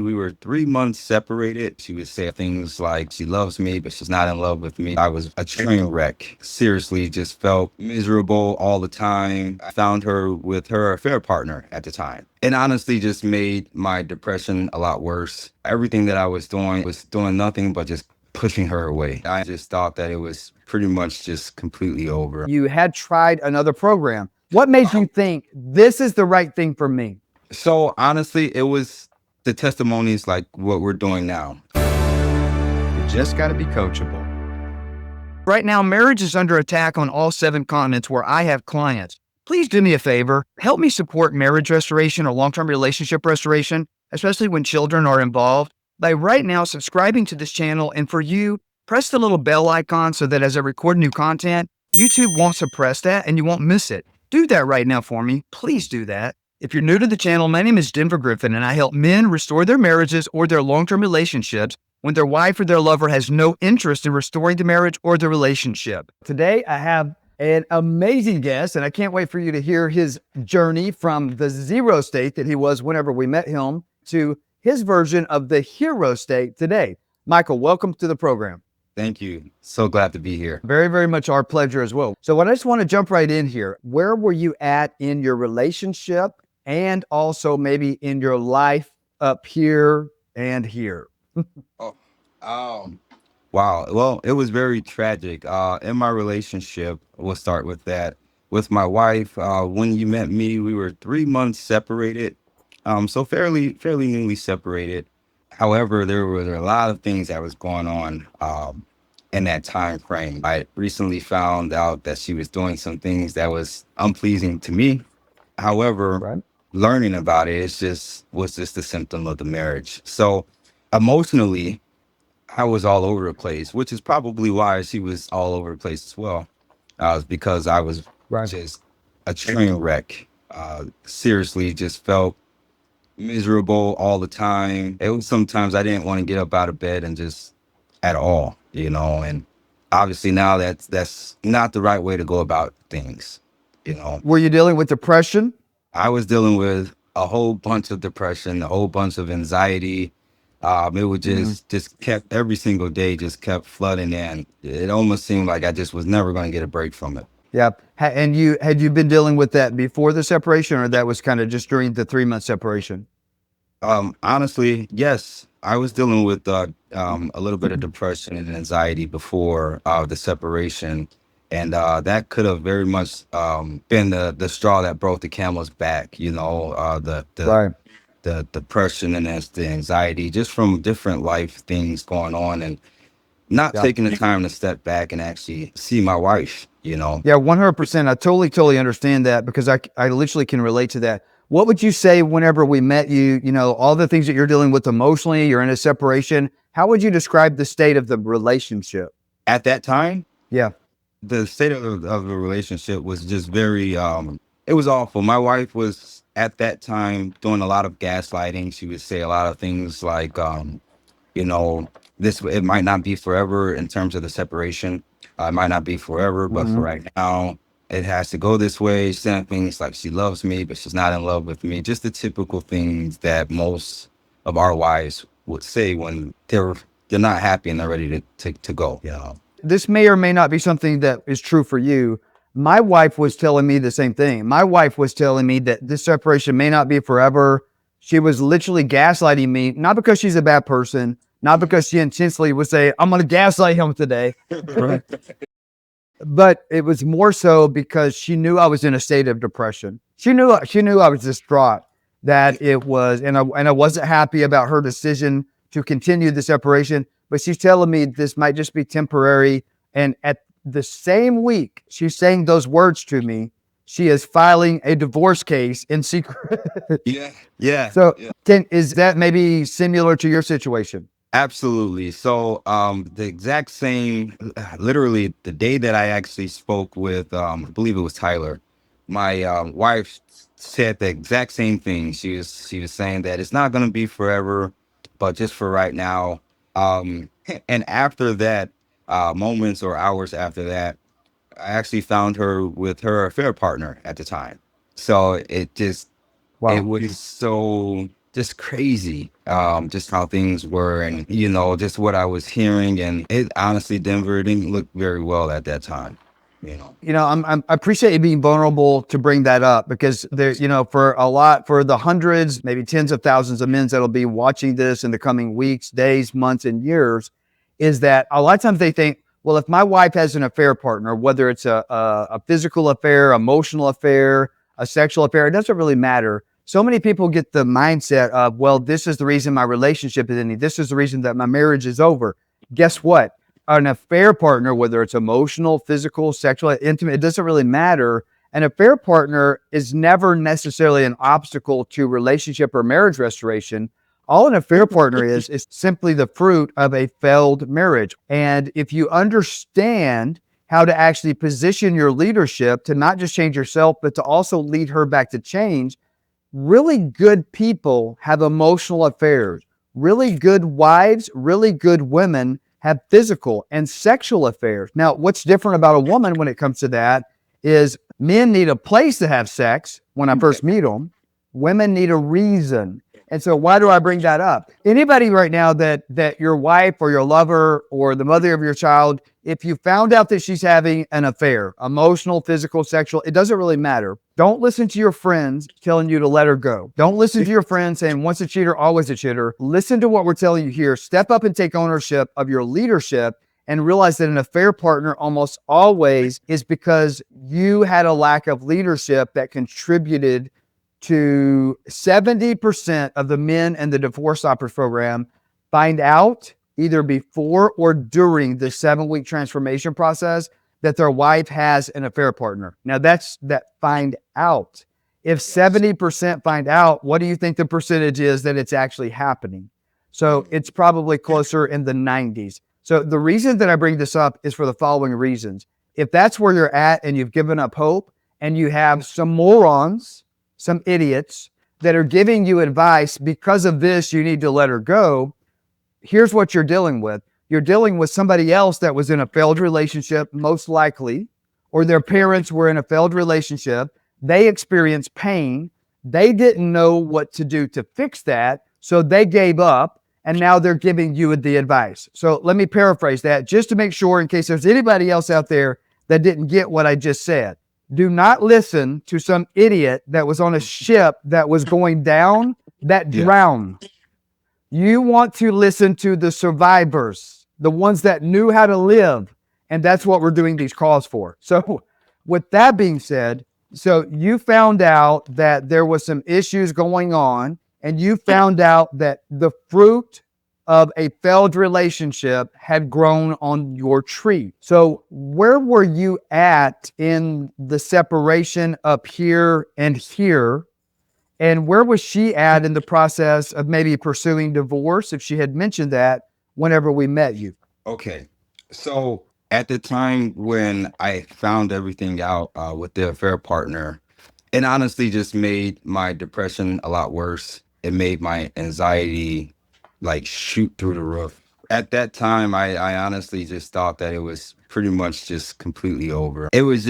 We were 3 months separated. She would say things like she loves me, but she's not in love with me. I was a train wreck. Seriously, just felt miserable all the time. I found her with her affair partner at the time. It honestly just made my depression a lot worse. Everything that I was doing nothing but just pushing her away. I just thought that it was pretty much just completely over. You had tried another program. What made you think this is the right thing for me? So honestly, it was the testimonies like what we're doing now. You just got to be coachable. Right now, marriage is under attack on all 7 continents where I have clients. Please do me a favor. Help me support marriage restoration or long-term relationship restoration, especially when children are involved, by right now subscribing to this channel. And for you, press the little bell icon so that as I record new content, YouTube won't suppress that and you won't miss it. Do that right now for me. Please do that. If you're new to the channel, my name is Griffin, and I help men restore their marriages or their long-term relationships when their wife or their lover has no interest in restoring the marriage or the relationship. Today, I have an amazing guest, and I can't wait for you to hear his journey from the 0 state that he was whenever we met him to his version of the hero state today. Michael, welcome to the program. Thank you. So glad to be here. Very, very much our pleasure as well. So I just want to jump right in here. Where were you at in your relationship and also maybe in your life up here and here? Wow. Well, it was very tragic. In my relationship, we'll start with that. With my wife, when you met me, we were 3 months separated. So fairly newly separated. However, there were a lot of things that was going on in that time frame. I recently found out that she was doing some things that was unpleasing to me. However, Right. learning about it, was just a symptom of the marriage. So emotionally, I was all over the place, which is probably why she was all over the place as well. Because I was Right. just a train wreck. Seriously, just felt miserable all the time. It was sometimes I didn't want to get up out of bed and just at all, and obviously now that's not the right way to go about things. Were you dealing with depression? I was dealing with a whole bunch of depression, a whole bunch of anxiety. It would just kept every single day just kept flooding in. It almost seemed like I just was never going to get a break from it. Yeah. And had you been dealing with that before the separation, or that was kind of just during the 3-month separation? Honestly, yes, I was dealing with a little bit of depression and anxiety before the separation, and that could have very much been the straw that broke the camel's back. Right. The depression and the anxiety just from different life things going on, and not Yeah. taking the time to step back and actually see my wife. Yeah, 100%. I totally understand that, because I literally can relate to that. What would you say whenever we met you, all the things that you're dealing with emotionally, you're in a separation, how would you describe the state of the relationship? At that time, Yeah. the state of the relationship was just very it was awful. My wife was at that time doing a lot of gaslighting. She would say a lot of things like you know it might not be forever in terms of the separation. It might not be forever, but for right now it has to go this way. Saying things like she loves me but she's not in love with me, just the typical things that most of our wives would say when they're not happy and they're ready to go. This may or may not be something that is true for you. My wife was telling me the same thing. My wife was telling me that this separation may not be forever. She was literally gaslighting me, not because she's a bad person, not because she intentionally would say, I'm going to gaslight him today. Right. But it was more so because she knew I was in a state of depression. She knew I was distraught, that it was, and I wasn't happy about her decision to continue the separation. But she's telling me this might just be temporary. And at the same week she's saying those words to me, she is filing a divorce case in secret. Yeah. So is that maybe similar to your situation? Absolutely. So, the exact same, literally the day that I actually spoke with, I believe it was Tyler, my wife said the exact same thing. She was saying that it's not going to be forever, but just for right now. And after that, moments or hours after that, I actually found her with her affair partner at the time. So it Wow. was so just crazy, just how things were, and just what I was hearing, and it honestly, Denver didn't look very well at that time. You know. I appreciate you being vulnerable to bring that up, because there, for the hundreds, maybe tens of thousands of men that'll be watching this in the coming weeks, days, months, and years, is that a lot of times they think, well, if my wife has an affair partner, whether it's a physical affair, emotional affair, a sexual affair, it doesn't really matter. So many people get the mindset of, well, this is the reason my relationship is ending. This is the reason that my marriage is over. Guess what? An affair partner, whether it's emotional, physical, sexual, intimate, it doesn't really matter. An affair partner is never necessarily an obstacle to relationship or marriage restoration. All an affair partner is simply the fruit of a failed marriage. And if you understand how to actually position your leadership to not just change yourself, but to also lead her back to change, really good people have emotional affairs. Really good wives, really good women have physical and sexual affairs. Now, what's different about a woman when it comes to that is men need a place to have sex when I first meet them. Women need a reason. And so why do I bring that up? Anybody right now that your wife or your lover or the mother of your child, if you found out that she's having an affair, emotional, physical, sexual, it doesn't really matter. Don't listen to your friends telling you to let her go. Don't listen to your friends saying once a cheater, always a cheater. Listen to what we're telling you here. Step up and take ownership of your leadership and realize that an affair partner almost always is because you had a lack of leadership that contributed to 70% of the men in the DivorceStoppers program find out either before or during the 7-week transformation process that their wife has an affair partner. Now that's that find out. If 70% find out, what do you think the percentage is that it's actually happening? So it's probably closer in the 90s. So the reason that I bring this up is for the following reasons. If that's where you're at and you've given up hope and you have some morons, some idiots that are giving you advice, because of this, you need to let her go. Here's what you're dealing with. You're dealing with somebody else that was in a failed relationship, most likely, or their parents were in a failed relationship. They experienced pain. They didn't know what to do to fix that. So they gave up, and now they're giving you the advice. So let me paraphrase that just to make sure, in case there's anybody else out there that didn't get what I just said. Do not listen to some idiot that was on a ship that was going down, that drowned. You want to listen to the survivors, the ones that knew how to live. And that's what we're doing these calls for. So with that being said, so you found out that there was some issues going on, and you found out that the fruit of a failed relationship had grown on your tree. So where were you at in the separation up here and here? And where was she at in the process of maybe pursuing divorce, if she had mentioned that whenever we met you? Okay. So at the time when I found everything out with the affair partner, it honestly just made my depression a lot worse. It made my anxiety like shoot through the roof. At that time, I honestly just thought that it was pretty much just completely over. It was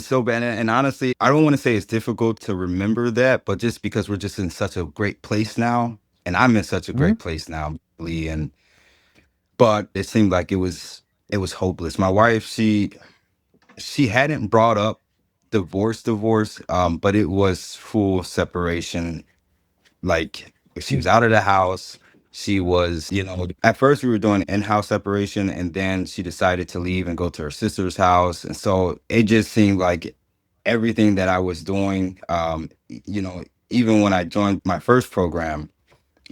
so bad. And honestly, I don't want to say it's difficult to remember that, but just because we're just in such a great place now, and I'm in such a great place now, Lee, and but it seemed like it was hopeless. My wife, she hadn't brought up divorce, but it was full separation. Like she was out of the house. She was, at first we were doing in-house separation, and then she decided to leave and go to her sister's house. And so it just seemed like everything that I was doing, even when I joined my first program,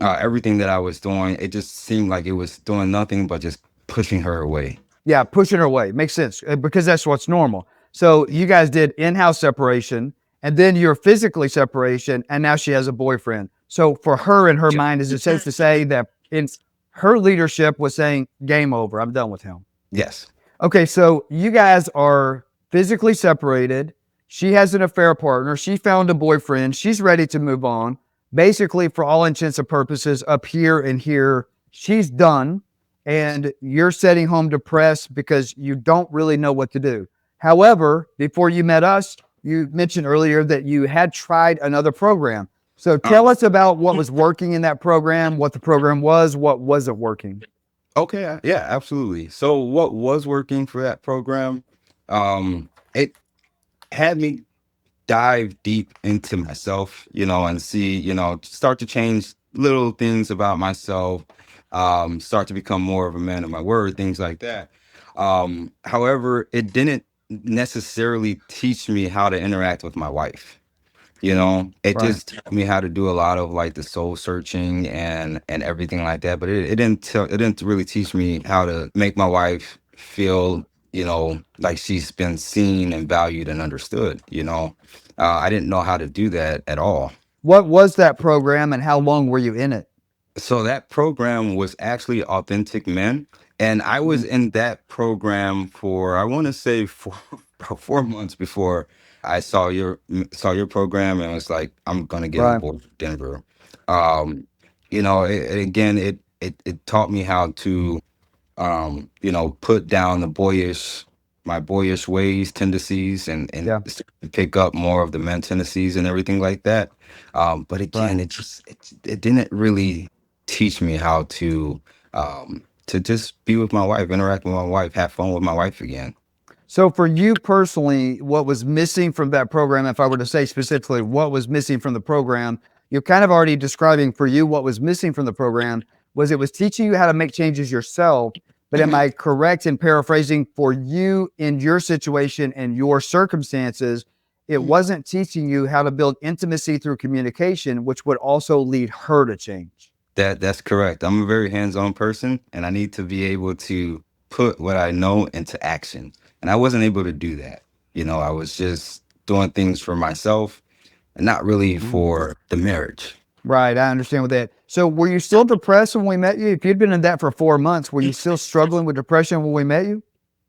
everything that I was doing, it just seemed like it was doing nothing but just pushing her away. Yeah, pushing her away. Makes sense, because that's what's normal. So you guys did in-house separation, and then your physically separation, and now she has a boyfriend. So for her, in her mind, is it safe to say that in her leadership was saying, game over, I'm done with him? Yes. Okay, so you guys are physically separated. She has an affair partner. She found a boyfriend. She's ready to move on. Basically, for all intents and purposes, up here and here, she's done. And you're sitting home depressed because you don't really know what to do. However, before you met us, you mentioned earlier that you had tried another program. So tell Um, us about what was working in that program, what the program was, what wasn't working. okay, yeah, absolutely. So what was working for that program? It had me dive deep into myself, and see, start to change little things about myself, start to become more of a man of my word, things like that. However, it didn't necessarily teach me how to interact with my wife. It Right. just taught me how to do a lot of like the soul searching and everything like that. But it didn't really teach me how to make my wife feel, like she's been seen and valued and understood. I didn't know how to do that at all. What was that program and how long were you in it? So that program was actually Authentic Men, and I was Mhm. in that program for, I want to say, for about 4 months before I saw your program, and was like, I'm gonna get on Right. board with Denver. Again, it taught me how to put down my boyish ways, tendencies, and Yeah. pick up more of the men tendencies and everything like that. But Right. again, it didn't really teach me how to just be with my wife, interact with my wife, have fun with my wife again. So for you personally, what was missing from that program, if I were to say specifically what was missing from the program, you're kind of already describing for you what was missing from the program was it was teaching you how to make changes yourself. But am Mhm. I correct in paraphrasing for you in your situation and your circumstances? It wasn't teaching you how to build intimacy through communication, which would also lead her to change. That's correct. I'm a very hands-on person, and I need to be able to put what I know into action. And I wasn't able to do that. I was just doing things for myself and not really Mhm. for the marriage. Right, I understand with that. So, were you still depressed when we met you? If you'd been in that for 4 months, were you still struggling with depression when we met you?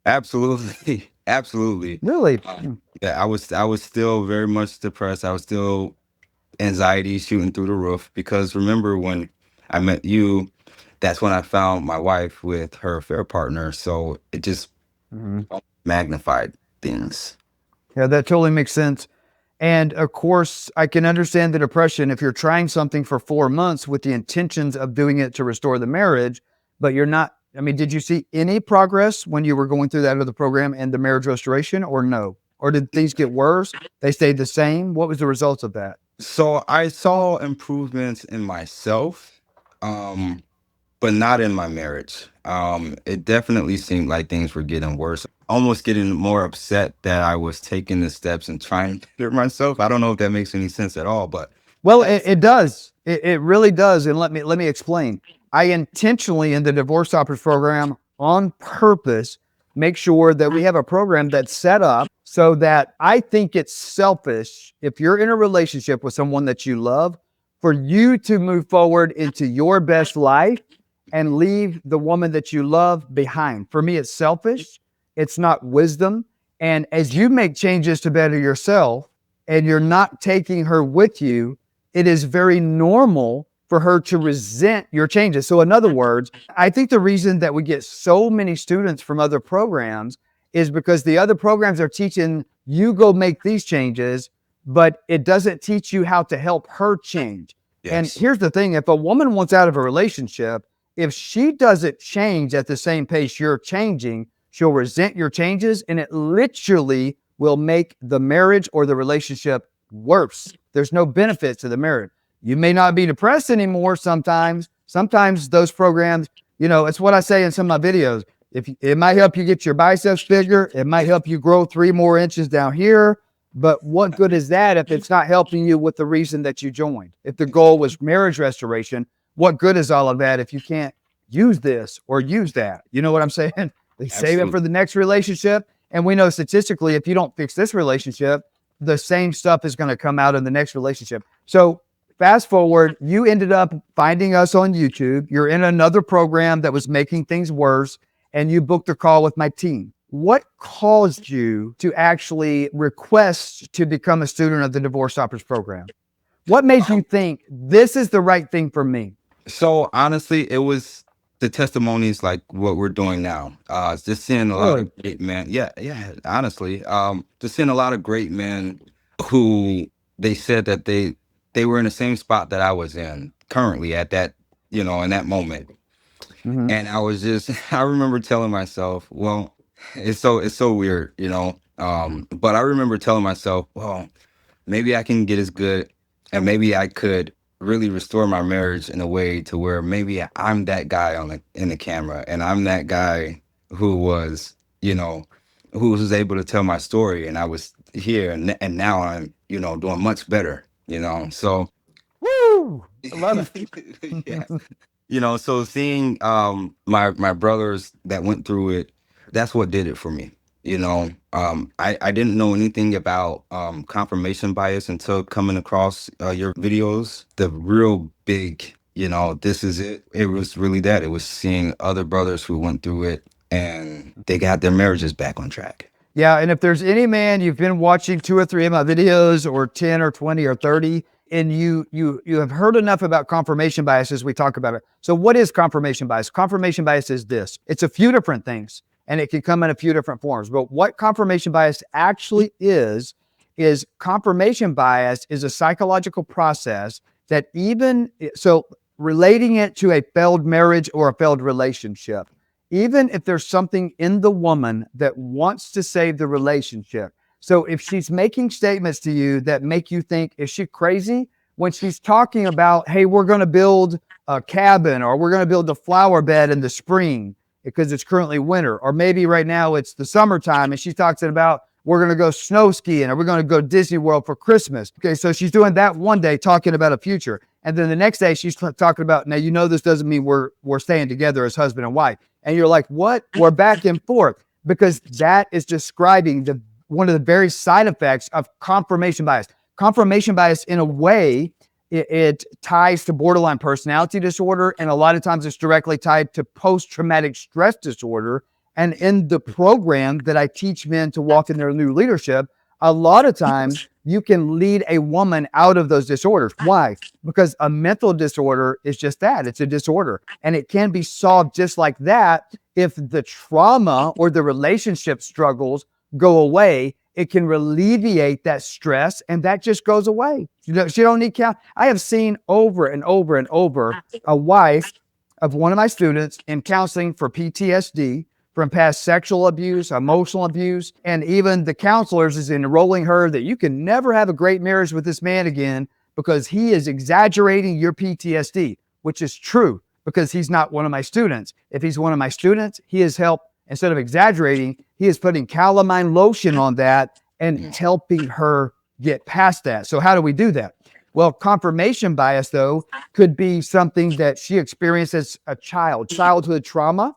Absolutely, absolutely. Really? Yeah, I was still very much depressed. I was still anxiety shooting through the roof because remember when I met you, that's when I found my wife with her affair partner. So it just Mhm. magnified things. Yeah, that totally makes sense. And of course, I can understand the depression if you're trying something for 4 months with the intentions of doing it to restore the marriage, but you're not. I mean, did you see any progress when you were going through that other program and the marriage restoration, or no? Or did things get worse? They stayed the same? What was the results of that? So I saw improvements in myself, um, but not in my marriage. It definitely seemed like things were getting worse, almost getting more upset that I was taking the steps and trying to better myself. I don't know if that makes any sense at all, but Well, it, that's it does. It really does. And let me explain. I intentionally in the Divorce Stoppers program on purpose make sure that we have a program that's set up so that I think it's selfish if you're in a relationship with someone that you love for you to move forward into your best life and leave the woman that you love behind. For me, it's selfish. It's not wisdom. And as you make changes to better yourself and you're not taking her with you, it is very normal for her to resent your changes. So, in other words, I think the reason that we get so many students from other programs is because the other programs are teaching you go make these changes, but it doesn't teach you how to help her change. And yes, here's the thing, if a woman wants out of a relationship, if she doesn't change at the same pace you're changing, she'll resent your changes and it literally will make the marriage or the relationship worse. There's no benefit to the marriage. You may not be depressed anymore sometimes. Sometimes those programs, it's what I say in some of my videos. If it might help you get your biceps bigger, it might help you grow 3 more inches down here. But what good is that if it's not helping you with the reason that you joined? If the goal was marriage restoration, what good is all of that if you can't use this or use that? You know what I'm saying? They save it for absolutely. the next relationship. And we know statistically, if you don't fix this relationship, the same stuff is going to come out in the next relationship. So fast forward, you ended up finding us on YouTube. You're in another program that was making things worse, and you booked a call with my team. What caused you to actually request to become a student of the Divorce Stoppers program? What made you think this is the right thing for me? So honestly, it was the testimonies like what we're doing now. Just seeing a lot Really? of great men. Yeah, yeah. Honestly, just seeing a lot of great men who they said that they they were in the same spot that I was in currently at that, in that moment. Mhm. And I was just, I remember telling myself, well, it's so weird, but I remember telling myself, well, maybe I can get as good, and maybe I could really restore my marriage in a way to where maybe I'm that guy in the camera, and I'm that guy who was, you know, who was able to tell my story, and I was here, and now I'm, doing much better, so Woo! I love yeah. it. So seeing my brothers that went through it, that's what did it for me. I didn't know anything about confirmation bias until coming across your videos. The real big, this is it. It was really that. It was seeing other brothers who went through it and they got their marriages back on track. Yeah, and if there's any man you've been watching 2 or 3 of my videos, or 10 or 20 or 30, and you have heard enough about confirmation bias as we talk about it. So what is confirmation bias? Confirmation bias is this. It's a few different things, and it can come in a few different forms. But what confirmation bias actually is confirmation bias is a psychological process that relating it to a failed marriage or a failed relationship, even if there's something in the woman that wants to save the relationship. So if she's making statements to you that make you think, is she crazy? When she's talking about, hey, we're going to build a cabin, or we're going to build a flower bed in the spring because it's currently winter, or maybe right now it's the summertime and she's talking about, we're going to go snow skiing, or we're going to go Disney World for Christmas. Okay, so she's doing that one day, talking about a future. And then the next day she's talking about, now, this doesn't mean we're staying together as husband and wife. And you're like, what? We're back and forth, because that is describing one of the very side effects of confirmation bias. Confirmation bias, in a way, it ties to borderline personality disorder, and a lot of times it's directly tied to post-traumatic stress disorder. And in the program that I teach men to walk in their new leadership, a lot of times you can lead a woman out of those disorders. Why? Because a mental disorder is just that. It's a disorder. And it can be solved just like that if the trauma or the relationship struggles go away. It can alleviate that stress, and that just goes away. She don't need count. I have seen over and over and over a wife of one of my students in counseling for PTSD from past sexual abuse, emotional abuse, and even the counselors is enrolling her that you can never have a great marriage with this man again because he is exaggerating your PTSD, which is true because he's not one of my students. If he's one of my students, he has helped, instead of exaggerating, he is putting calamine lotion on that and helping her get past that. So how do we do that? Well, confirmation bias, though, could be something that she experienced as a childhood trauma.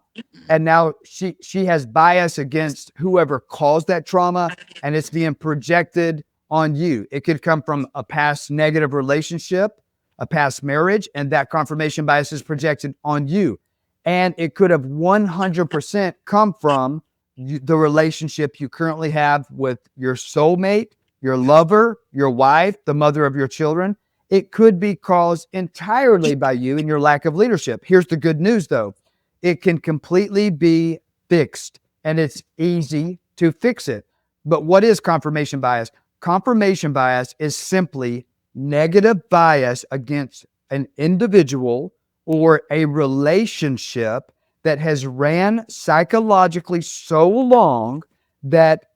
And now she has bias against whoever caused that trauma, and it's being projected on you. It could come from a past negative relationship, a past marriage, and that confirmation bias is projected on you. And it could have 100% come from the relationship you currently have with your soulmate, your lover, your wife, the mother of your children. It could be caused entirely by you and your lack of leadership. Here's the good news, though. It can completely be fixed, and it's easy to fix it. But what is confirmation bias? Confirmation bias is simply negative bias against an individual or a relationship that has ran psychologically so long that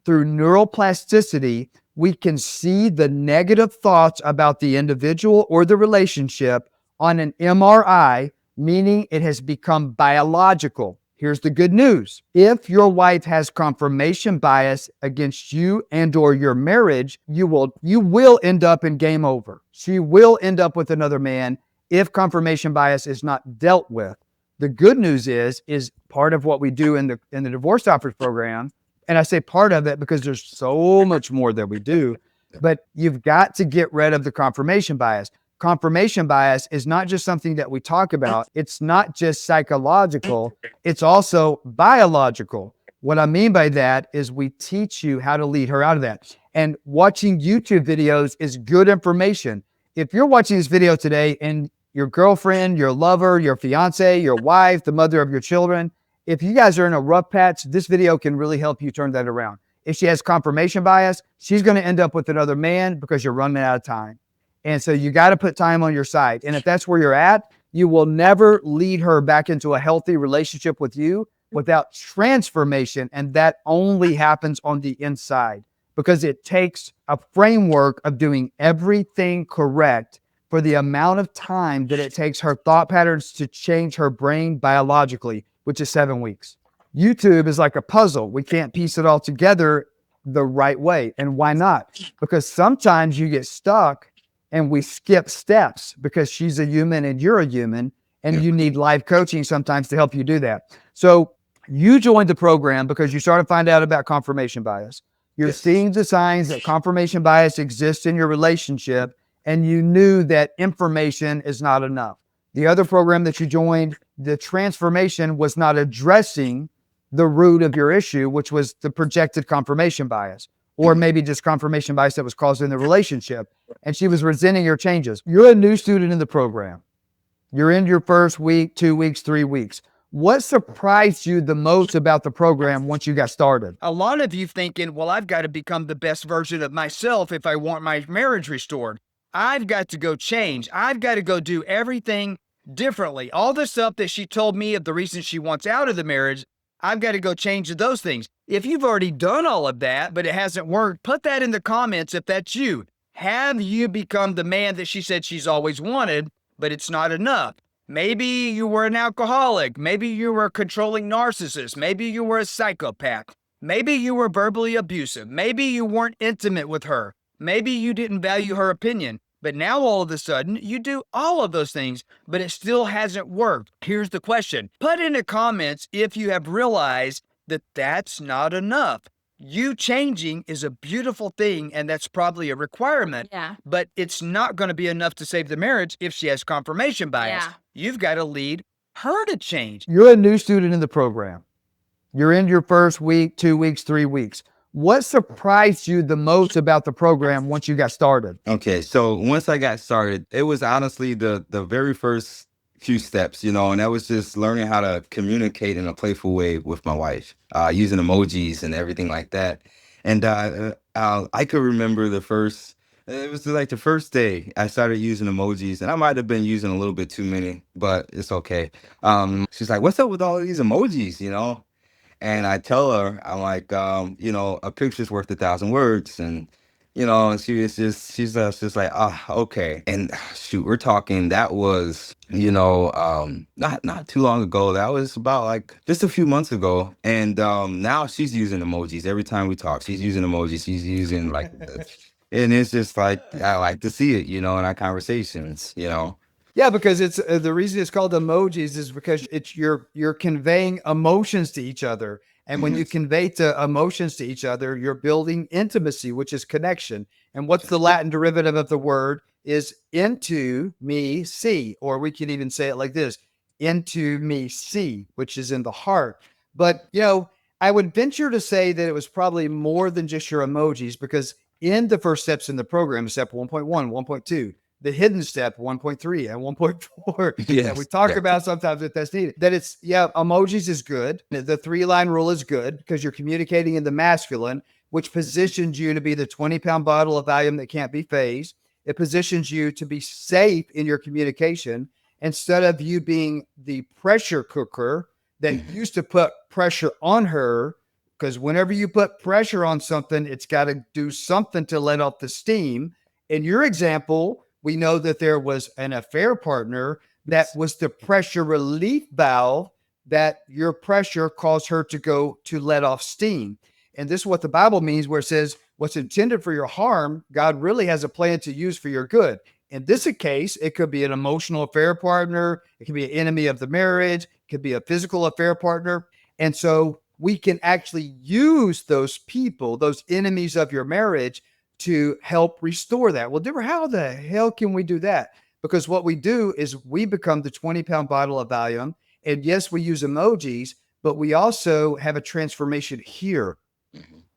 through neuroplasticity, we can see the negative thoughts about the individual or the relationship on an MRI, meaning it has become biological. Here's the good news. If your wife has confirmation bias against you and or your marriage, you will end up in game over. She will end up with another man if confirmation bias is not dealt with. The good news is part of what we do in the DivorceStoppers program. And I say part of it because there's so much more that we do, but you've got to get rid of the confirmation bias. Confirmation bias is not just something that we talk about. It's not just psychological. It's also biological. What I mean by that is we teach you how to lead her out of that. And watching YouTube videos is good information. If you're watching this video today and your girlfriend, your lover, your fiance, your wife, the mother of your children, if you guys are in a rough patch, this video can really help you turn that around. If she has confirmation bias, she's going to end up with another man because you're running out of time. And so you got to put time on your side. And if that's where you're at, you will never lead her back into a healthy relationship with you without transformation. And that only happens on the inside because it takes a framework of doing everything correct for the amount of time that it takes her thought patterns to change her brain biologically, which is 7 weeks. YouTube is like a puzzle. We can't piece it all together the right way. And why not? Because sometimes you get stuck and we skip steps because she's a human and you're a human, and you need life coaching sometimes to help you do that. So you joined the program because you started to find out about confirmation bias. You're seeing the signs that confirmation bias exists in your relationship, and you knew that information is not enough. The other program that you joined, the transformation was not addressing the root of your issue, which was the projected confirmation bias, or maybe just confirmation bias that was caused in the relationship. And she was resenting your changes. You're a new student in the program. You're in your first week, 2 weeks, 3 weeks. What surprised you the most about the program once you got started? A lot of you thinking, well, I've got to become the best version of myself if I want my marriage restored. I've got to go change. I've got to go do everything differently. All the stuff that she told me of the reason she wants out of the marriage, I've got to go change those things. If you've already done all of that, but it hasn't worked, put that in the comments if that's you. Have you become the man that she said she's always wanted, but it's not enough? Maybe you were an alcoholic. Maybe you were a controlling narcissist. Maybe you were a psychopath. Maybe you were verbally abusive. Maybe you weren't intimate with her. Maybe you didn't value her opinion. But now all of a sudden, you do all of those things, but it still hasn't worked. Here's the question. Put in the comments if you have realized that that's not enough. You changing is a beautiful thing, and that's probably a requirement. Yeah. But it's not going to be enough to save the marriage if she has confirmation bias. Yeah. You've got to lead her to change. You're a new student in the program. You're in your first week, 2 weeks, 3 weeks. What surprised you the most about the program once you got started? Okay, so once I got started, it was honestly the very first few steps, and that was just learning how to communicate in a playful way with my wife, using emojis and everything like that. And I could remember it was like the first day I started using emojis, and I might have been using a little bit too many, but it's okay. She's like, "What's up with all of these emojis?" And I tell her, I'm like, a picture's worth 1,000 words. And she's just like, okay. And shoot, we're talking, that was, not too long ago. That was about like just a few months ago. And now she's using emojis every time we talk. She's using emojis. She's using and it's just like, I like to see it, in our conversations. Yeah, because it's the reason it's called emojis is because it's you're conveying emotions to each other. And when you convey emotions to each other, you're building intimacy, which is connection. And what's the Latin derivative of the word is into me see, or we can even say it like this, into me see, which is in the heart. But, I would venture to say that it was probably more than just your emojis, because in the first steps in the program, step 1.1, 1.2, the hidden step 1.3 and 1.4 that we talk about sometimes if that's needed, that emojis is good. The 3-line rule is good because you're communicating in the masculine, which positions you to be the 20-pound bottle of Valium that can't be phased. It positions you to be safe in your communication instead of you being the pressure cooker that used to put pressure on her, because whenever you put pressure on something, it's got to do something to let off the steam. In your example, we know that there was an affair partner that was the pressure relief valve that your pressure caused her to go to let off steam. And this is what the Bible means, where it says, what's intended for your harm, God really has a plan to use for your good. In this case, it could be an emotional affair partner. It could be an enemy of the marriage. It could be a physical affair partner. And so we can actually use those people, those enemies of your marriage, to help restore that. Well, Deborah, how the hell can we do that? Because what we do is we become the 20-pound bottle of Valium. And yes, we use emojis, but we also have a transformation here,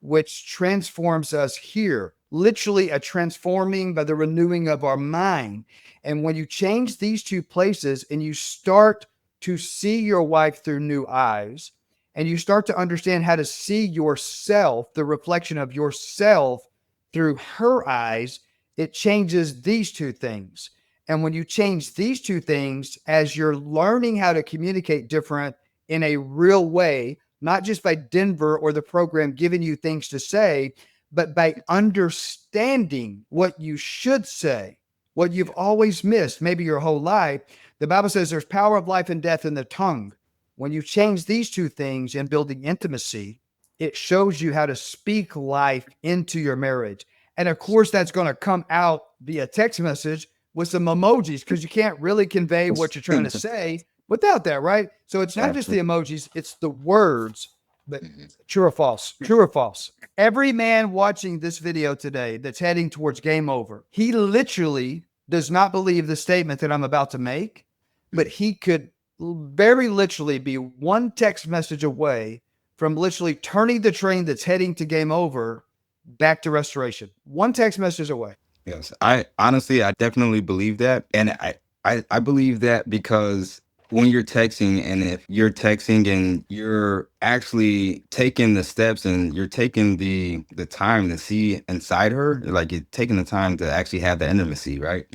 which transforms us here. Literally a transforming by the renewing of our mind. And when you change these two places and you start to see your wife through new eyes, and you start to understand how to see yourself, the reflection of yourself through her eyes, it changes these two things. And when you change these two things, as you're learning how to communicate different in a real way, not just by Denver or the program giving you things to say, but by understanding what you should say, what you've always missed, maybe your whole life. The Bible says there's power of life and death in the tongue. When you change these two things in building intimacy, it shows you how to speak life into your marriage. And of course, that's going to come out via text message with some emojis because you can't really convey what you're trying to say without that, right? So it's not just the emojis, it's the words. But true or false? True or false? Every man watching this video today that's heading towards game over, he literally does not believe the statement that I'm about to make, but he could very literally be one text message away from literally turning the train that's heading to game over back to restoration. One text message away. Yes, I honestly, I definitely believe that, and I believe that because when you're texting, and if you're texting and you're actually taking the steps and you're taking the time to see inside her, like you're taking the time to actually have the intimacy, right?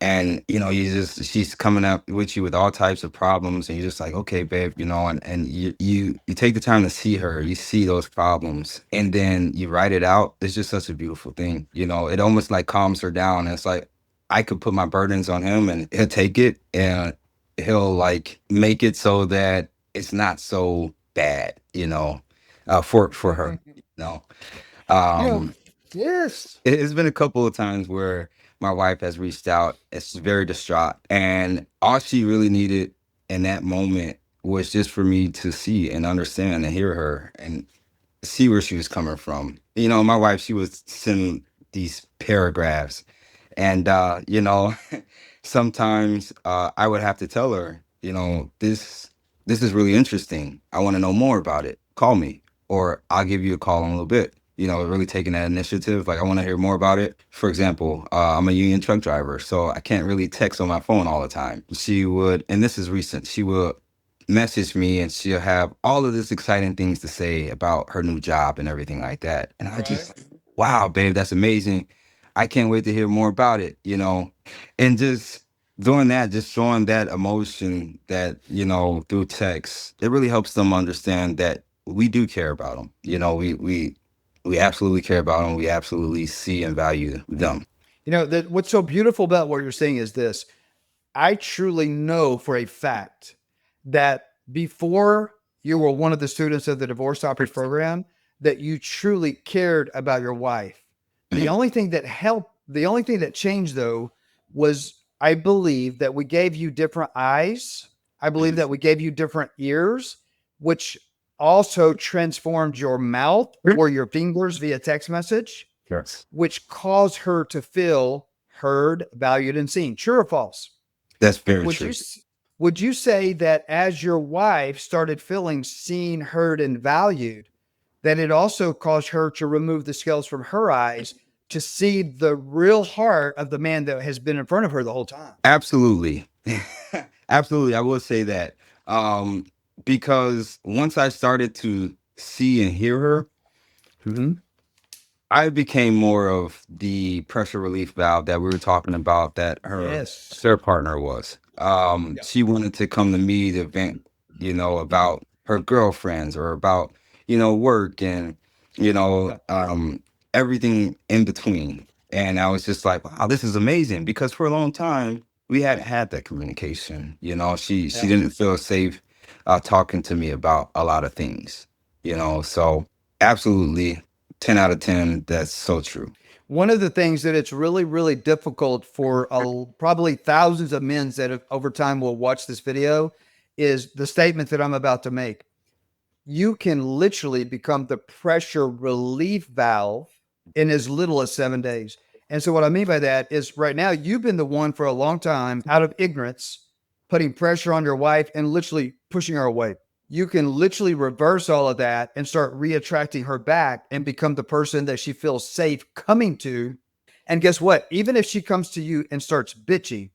And she's coming up with you with all types of problems, and you're just like, okay, babe, and you take the time to see her, you see those problems, and then you write it out. It's just such a beautiful thing. It almost like calms her down. And it's like I could put my burdens on him and he'll take it, and he'll like make it so that it's not so bad, for her, you know. Um, Yes. it's been a couple of times where my wife has reached out. It's very distraught, and all she really needed in that moment was just for me to see and understand and hear her and see where she was coming from. My wife, she was sending these paragraphs, and sometimes I would have to tell her, this is really interesting. I want to know more about it. Call me, or I'll give you a call in a little bit. Really taking that initiative. Like, I want to hear more about it. For example, I'm a union truck driver, so I can't really text on my phone all the time. She would, and this is recent, she would message me and she'll have all of this exciting things to say about her new job and everything like that. And I just, wow, babe, that's amazing. I can't wait to hear more about it, and just doing that, just showing that emotion that, through text, it really helps them understand that we do care about them. We absolutely care about them. We absolutely see and value them. What's so beautiful about what you're saying is this. I truly know for a fact that before you were one of the students of the DivorceStoppers program, that you truly cared about your wife. The only thing that helped, the only thing that changed though, was I believe that we gave you different eyes. I believe that we gave you different ears, which also transformed your mouth or your fingers via text message, Yes. which caused her to feel heard, valued, and seen. True or false? That's very Would true. you would you say that as your wife started feeling seen, heard, and valued, that it also caused her to remove the scales from her eyes to see the real heart of the man that has been in front of her the whole time? Absolutely. Absolutely. I will say that. Because once I started to see and hear her, I became more of the pressure relief valve that we were talking about that her Yes. their partner was. She wanted to come to me to vent, about her girlfriends or about, work and, everything in between. And I was just like, wow, this is amazing, because for a long time we hadn't had that communication. She didn't feel safe talking to me about a lot of things, so absolutely 10 out of 10. That's so true. One of the things that it's really, really difficult for probably thousands of men that over time will watch this video is the statement that I'm about to make. You can literally become the pressure relief valve in as little as 7 days. And so what I mean by that is right now, you've been the one for a long time out of ignorance, putting pressure on your wife and literally pushing her away. You can literally reverse all of that and start reattracting her back and become the person that she feels safe coming to. And guess what? Even if she comes to you and starts bitching,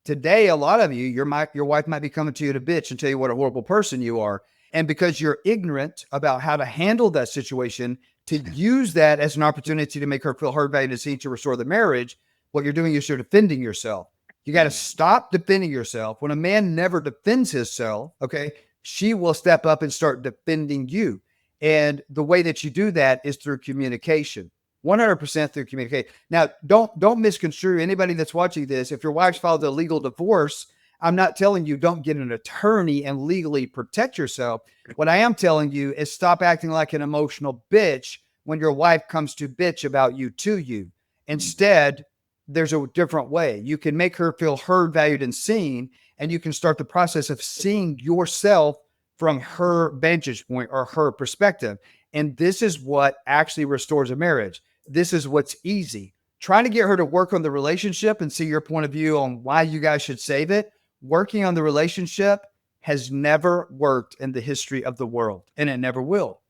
today, a lot of you, your wife might be coming to you to bitch and tell you what a horrible person you are. And because you're ignorant about how to handle that situation, to use that as an opportunity to make her feel heard, valued, and seen to restore the marriage, what you're doing is you're defending yourself. You got to stop defending yourself. When a man never defends himself, okay, she will step up and start defending you. And the way that you do that is through communication. 100% through communication. Now, don't misconstrue anybody that's watching this. If your wife's filed a legal divorce, I'm not telling you don't get an attorney and legally protect yourself. What I am telling you is stop acting like an emotional bitch when your wife comes to bitch about you to you. Instead, there's a different way. You can make her feel heard, valued, and seen, and you can start the process of seeing yourself from her vantage point or her perspective. And this is what actually restores a marriage. This is what's easy. Trying to get her to work on the relationship and see your point of view on why you guys should save it. Working on the relationship has never worked in the history of the world, and it never will.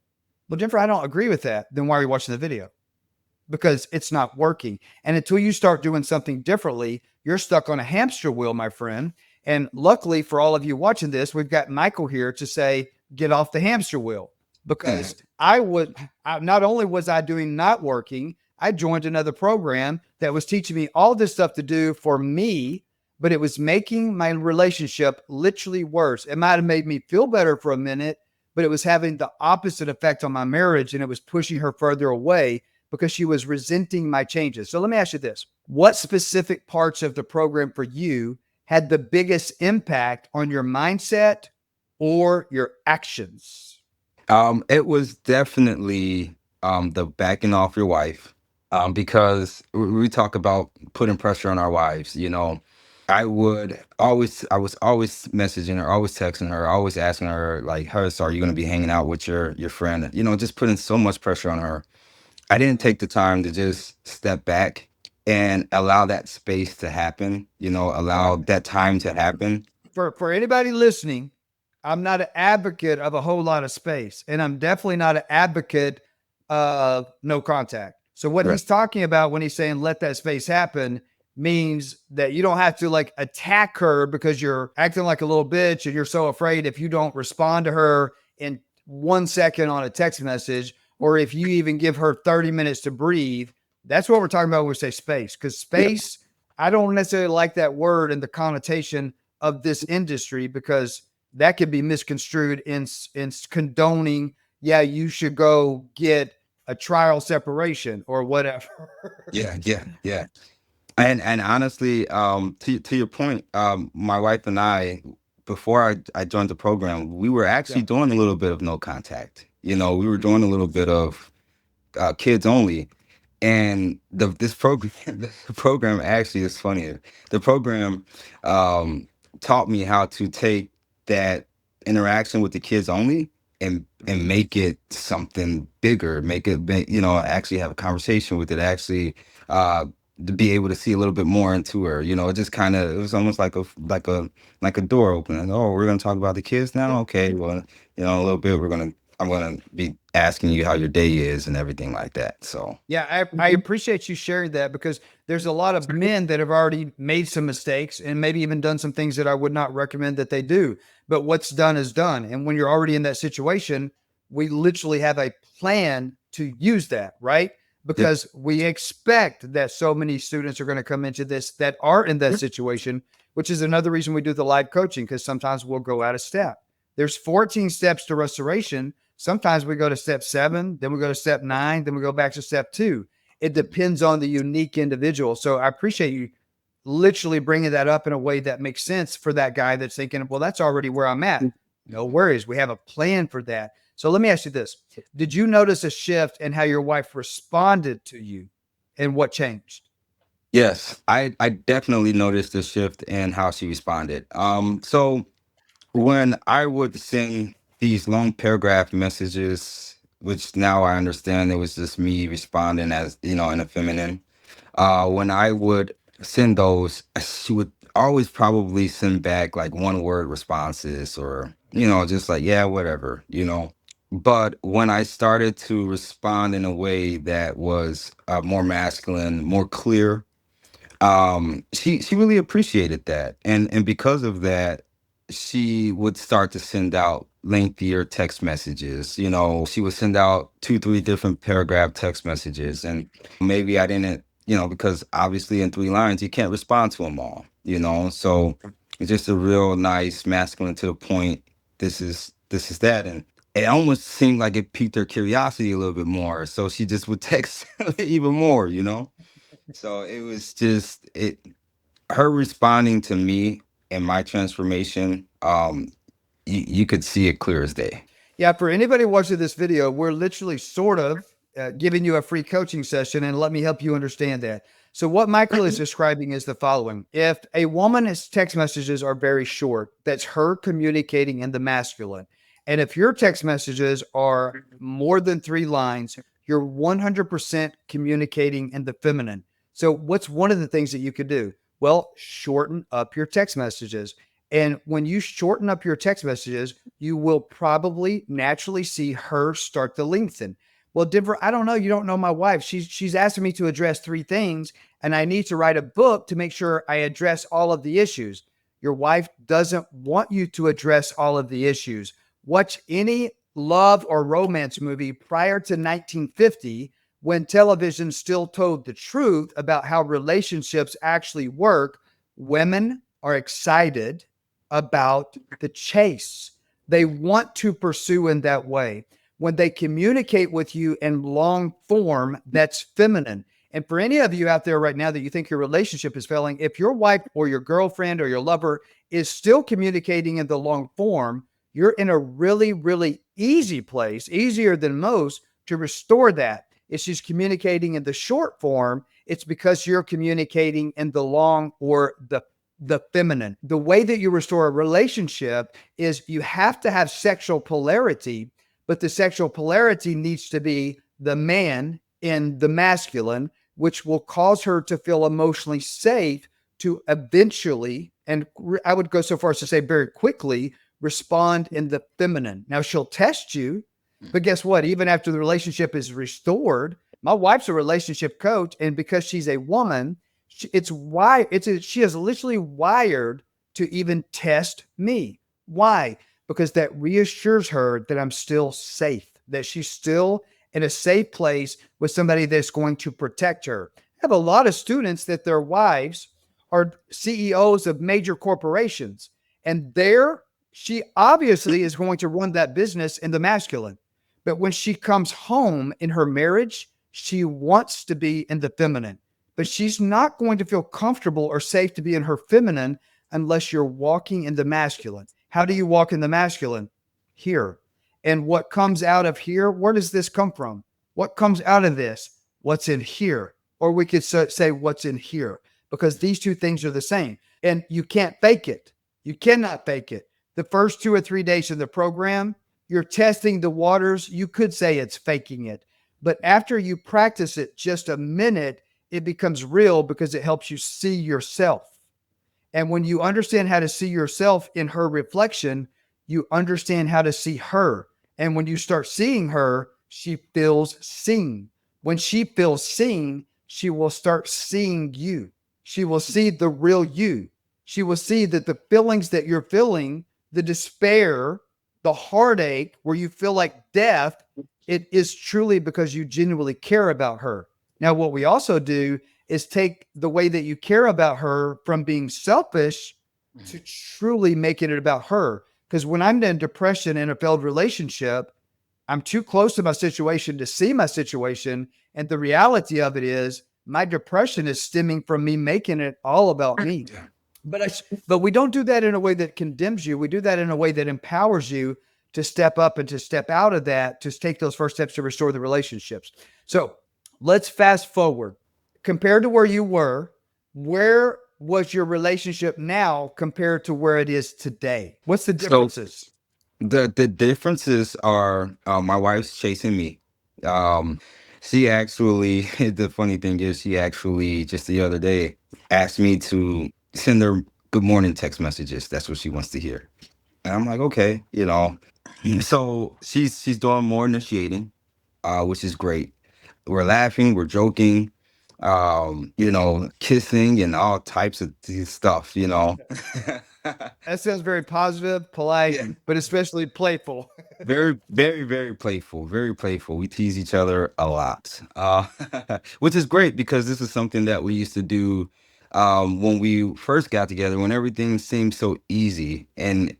Well, Jennifer, I don't agree with that. Then why are you watching the video? Because it's not working. And until you start doing something differently, you're stuck on a hamster wheel, my friend. And luckily for all of you watching this, we've got Michael here to say, get off the hamster wheel. Because not only was I doing not working, I joined another program that was teaching me all this stuff to do for me, but it was making my relationship literally worse. It might have made me feel better for a minute, but it was having the opposite effect on my marriage, and it was pushing her further away because she was resenting my changes. So let me ask you this. What specific parts of the program for you had the biggest impact on your mindset or your actions? It was definitely the backing off your wife, because we talk about putting pressure on our wives. I was always messaging her, always texting her, always asking her like, "Hey, so are you going to be hanging out with your friend?" Just putting so much pressure on her. I didn't take the time to just step back and allow that space to happen. Allow that time to happen. For anybody listening, I'm not an advocate of a whole lot of space, and I'm definitely not an advocate of no contact. So what Right. he's talking about when he's saying let that space happen means that you don't have to like attack her because you're acting like a little bitch and you're so afraid if you don't respond to her in 1 second on a text message, or if you even give her 30 minutes to breathe. That's what we're talking about when we say space. Because Yeah. space, I don't necessarily like that word and the connotation of this industry, because that could be misconstrued in condoning, yeah, you should go get a trial separation or whatever. Yeah. Yeah. Yeah. And honestly, to your point, my wife and I, before I joined the program, we were actually Yeah. doing a little bit of no contact. We were doing a little bit of kids only. And this program, the program actually is funny. The program um, taught me how to take that interaction with the kids only and make it something bigger. Actually have a conversation with it. Actually, to be able to see a little bit more into her. It was almost like a door opening. Oh, we're gonna talk about the kids now. Okay, well, a little bit. I'm gonna be asking you how your day is and everything like that. So Yeah, I appreciate you sharing that, because there's a lot of men that have already made some mistakes and maybe even done some things that I would not recommend that they do. But what's done is done. And when you're already in that situation, we literally have a plan to use that, right? yeah, Because we expect that so many students are going to come into this that are in that situation, which is another reason we do the live coaching, because sometimes we'll go out of step. There's 14 steps to restoration. Sometimes we go to step 7, then we go to step 9, then we go back to step 2. It depends on the unique individual. So I appreciate you literally bringing that up in a way that makes sense for that guy that's thinking, well, that's already where I'm at. No worries. We have a plan for that. So let me ask you this. Did you notice a shift in how your wife responded to you and what changed? yes, I definitely noticed the shift in how she responded. So when I would send these long paragraph messages, which now I understand it was just me responding as in a feminine. When I would send those, she would always probably send back like one word responses, or just like, yeah, whatever. But when I started to respond in a way that was more masculine, more clear, she really appreciated that, and because of that, she would start to send out lengthier text messages. She would send out two, three different paragraph text messages. And maybe I didn't, because obviously in 3 lines, you can't respond to them all. So it's just a real nice, masculine to the point. This is that. And it almost seemed like it piqued her curiosity a little bit more. So she just would text even more. So it was just her responding to me and my transformation. You could see it clear as day. Yeah, for anybody watching this video, we're literally sort of giving you a free coaching session, and let me help you understand that. So, what Michael is describing is the following: if a woman's text messages are very short, that's her communicating in the masculine. And if your text messages are more than 3 lines, you're 100% communicating in the feminine. So, what's one of the things that you could do? Well, shorten up your text messages. And when you shorten up your text messages, you will probably naturally see her start to lengthen. Well, Denver, I don't know. You don't know my wife. She's asking me to address 3 things, and I need to write a book to make sure I address all of the issues. Your wife doesn't want you to address all of the issues. Watch any love or romance movie prior to 1950 when television still told the truth about how relationships actually work. Women are excited about the chase. They want to pursue in that way. When they communicate with you in long form, that's feminine. And for any of you out there right now that you think your relationship is failing, if your wife or your girlfriend or your lover is still communicating in the long form, you're in a really, really easy place, easier than most, to restore that. If she's communicating in the short form, it's because you're communicating in the long or the feminine. The way that you restore a relationship is you have to have sexual polarity, but the sexual polarity needs to be the man in the masculine, which will cause her to feel emotionally safe to eventually, and I would go so far as to say very quickly, respond in the feminine. Now, she'll test you, but guess what? Even after the relationship is restored, my wife's a relationship coach, and because she's a woman, she is literally wired to even test me. Why? Because that reassures her that I'm still safe, that she's still in a safe place with somebody that's going to protect her. I have a lot of students that their wives are CEOs of major corporations, and there she obviously is going to run that business in the masculine. But when she comes home in her marriage, she wants to be in the feminine, but she's not going to feel comfortable or safe to be in her feminine unless you're walking in the masculine. How do you walk in the masculine? Here. And what comes out of here, where does this come from? What comes out of this? What's in here? Or we could say what's in here, because these two things are the same. And you can't fake it. You cannot fake it. The first 2 or 3 days of the program, you're testing the waters. You could say it's faking it. But after you practice it just a minute, it becomes real because it helps you see yourself. And when you understand how to see yourself in her reflection, you understand how to see her. And when you start seeing her, she feels seen. When she feels seen, she will start seeing you. She will see the real you. She will see that the feelings that you're feeling, the despair, the heartache, where you feel like death, it is truly because you genuinely care about her. Now, what we also do is take the way that you care about her from being selfish to truly making it about her. Because when I'm in depression in a failed relationship, I'm too close to my situation to see my situation. And the reality of it is my depression is stemming from me making it all about me. But we don't do that in a way that condemns you. We do that in a way that empowers you to step up and to step out of that, to take those first steps to restore the relationships. So let's fast forward. Compared to where you were, where was your relationship now compared to where it is today? What's the So differences? the differences are, my wife's chasing me. She actually, the funny thing is, she actually just the other day asked me to send her good morning text messages. That's what she wants to hear. And I'm like, okay. So she's doing more initiating, which is great. We're laughing, we're joking, kissing and all types of stuff. That sounds very positive, polite, Yeah. but especially playful. Very, very, very playful. Very playful. We tease each other a lot, which is great because this is something that we used to do when we first got together. When everything seemed so easy, and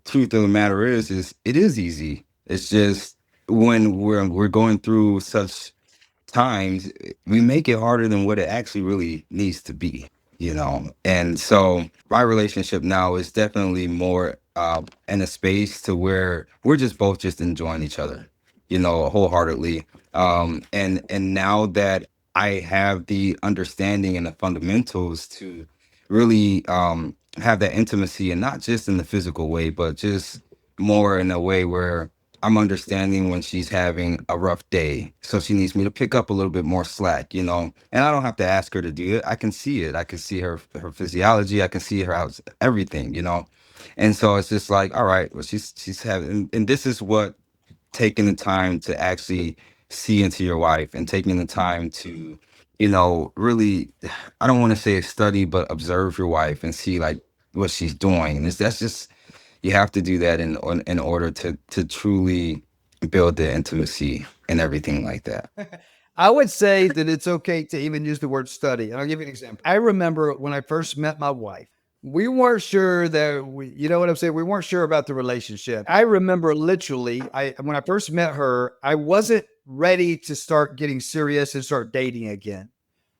truth of the matter is it is easy. It's just when we're going through such times, we make it harder than what it actually really needs to be, you know. And so my relationship now is definitely more in a space to where we're just both just enjoying each other, you know, wholeheartedly. And now that I have the understanding and the fundamentals to really have that intimacy, and not just in the physical way, but just more in a way where I'm understanding when she's having a rough day. So she needs me to pick up a little bit more slack, you know. And I don't have to ask her to do it. I can see it. I can see her physiology. I can see her out everything, you know. And so it's just like, all right, well, she's having, and this is what taking the time to actually see into your wife, and taking the time to, you know, really, I don't want to say study, but observe your wife and see like what she's doing. And that's just, you have to do that in order to truly build the intimacy and everything like that. I would say that it's okay to even use the word study. And I'll give you an example. I remember when I first met my wife, we weren't sure that you know what I'm saying? We weren't sure about the relationship. I remember literally, when I first met her, I wasn't ready to start getting serious and start dating again.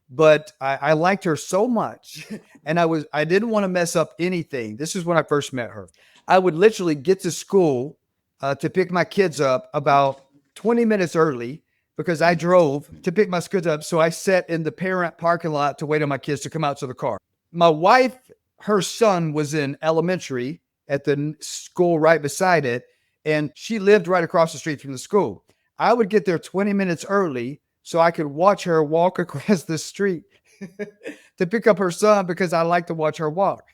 But I liked her so much, and I didn't want to mess up anything. This is when I first met her. I would literally get to school to pick my kids up about 20 minutes early because I drove to pick my kids up. So I sat in the parent parking lot to wait on my kids to come out to the car. My wife, her son was in elementary at the school right beside it, and she lived right across the street from the school. I would get there 20 minutes early so I could watch her walk across the street to pick up her son because I like to watch her walk.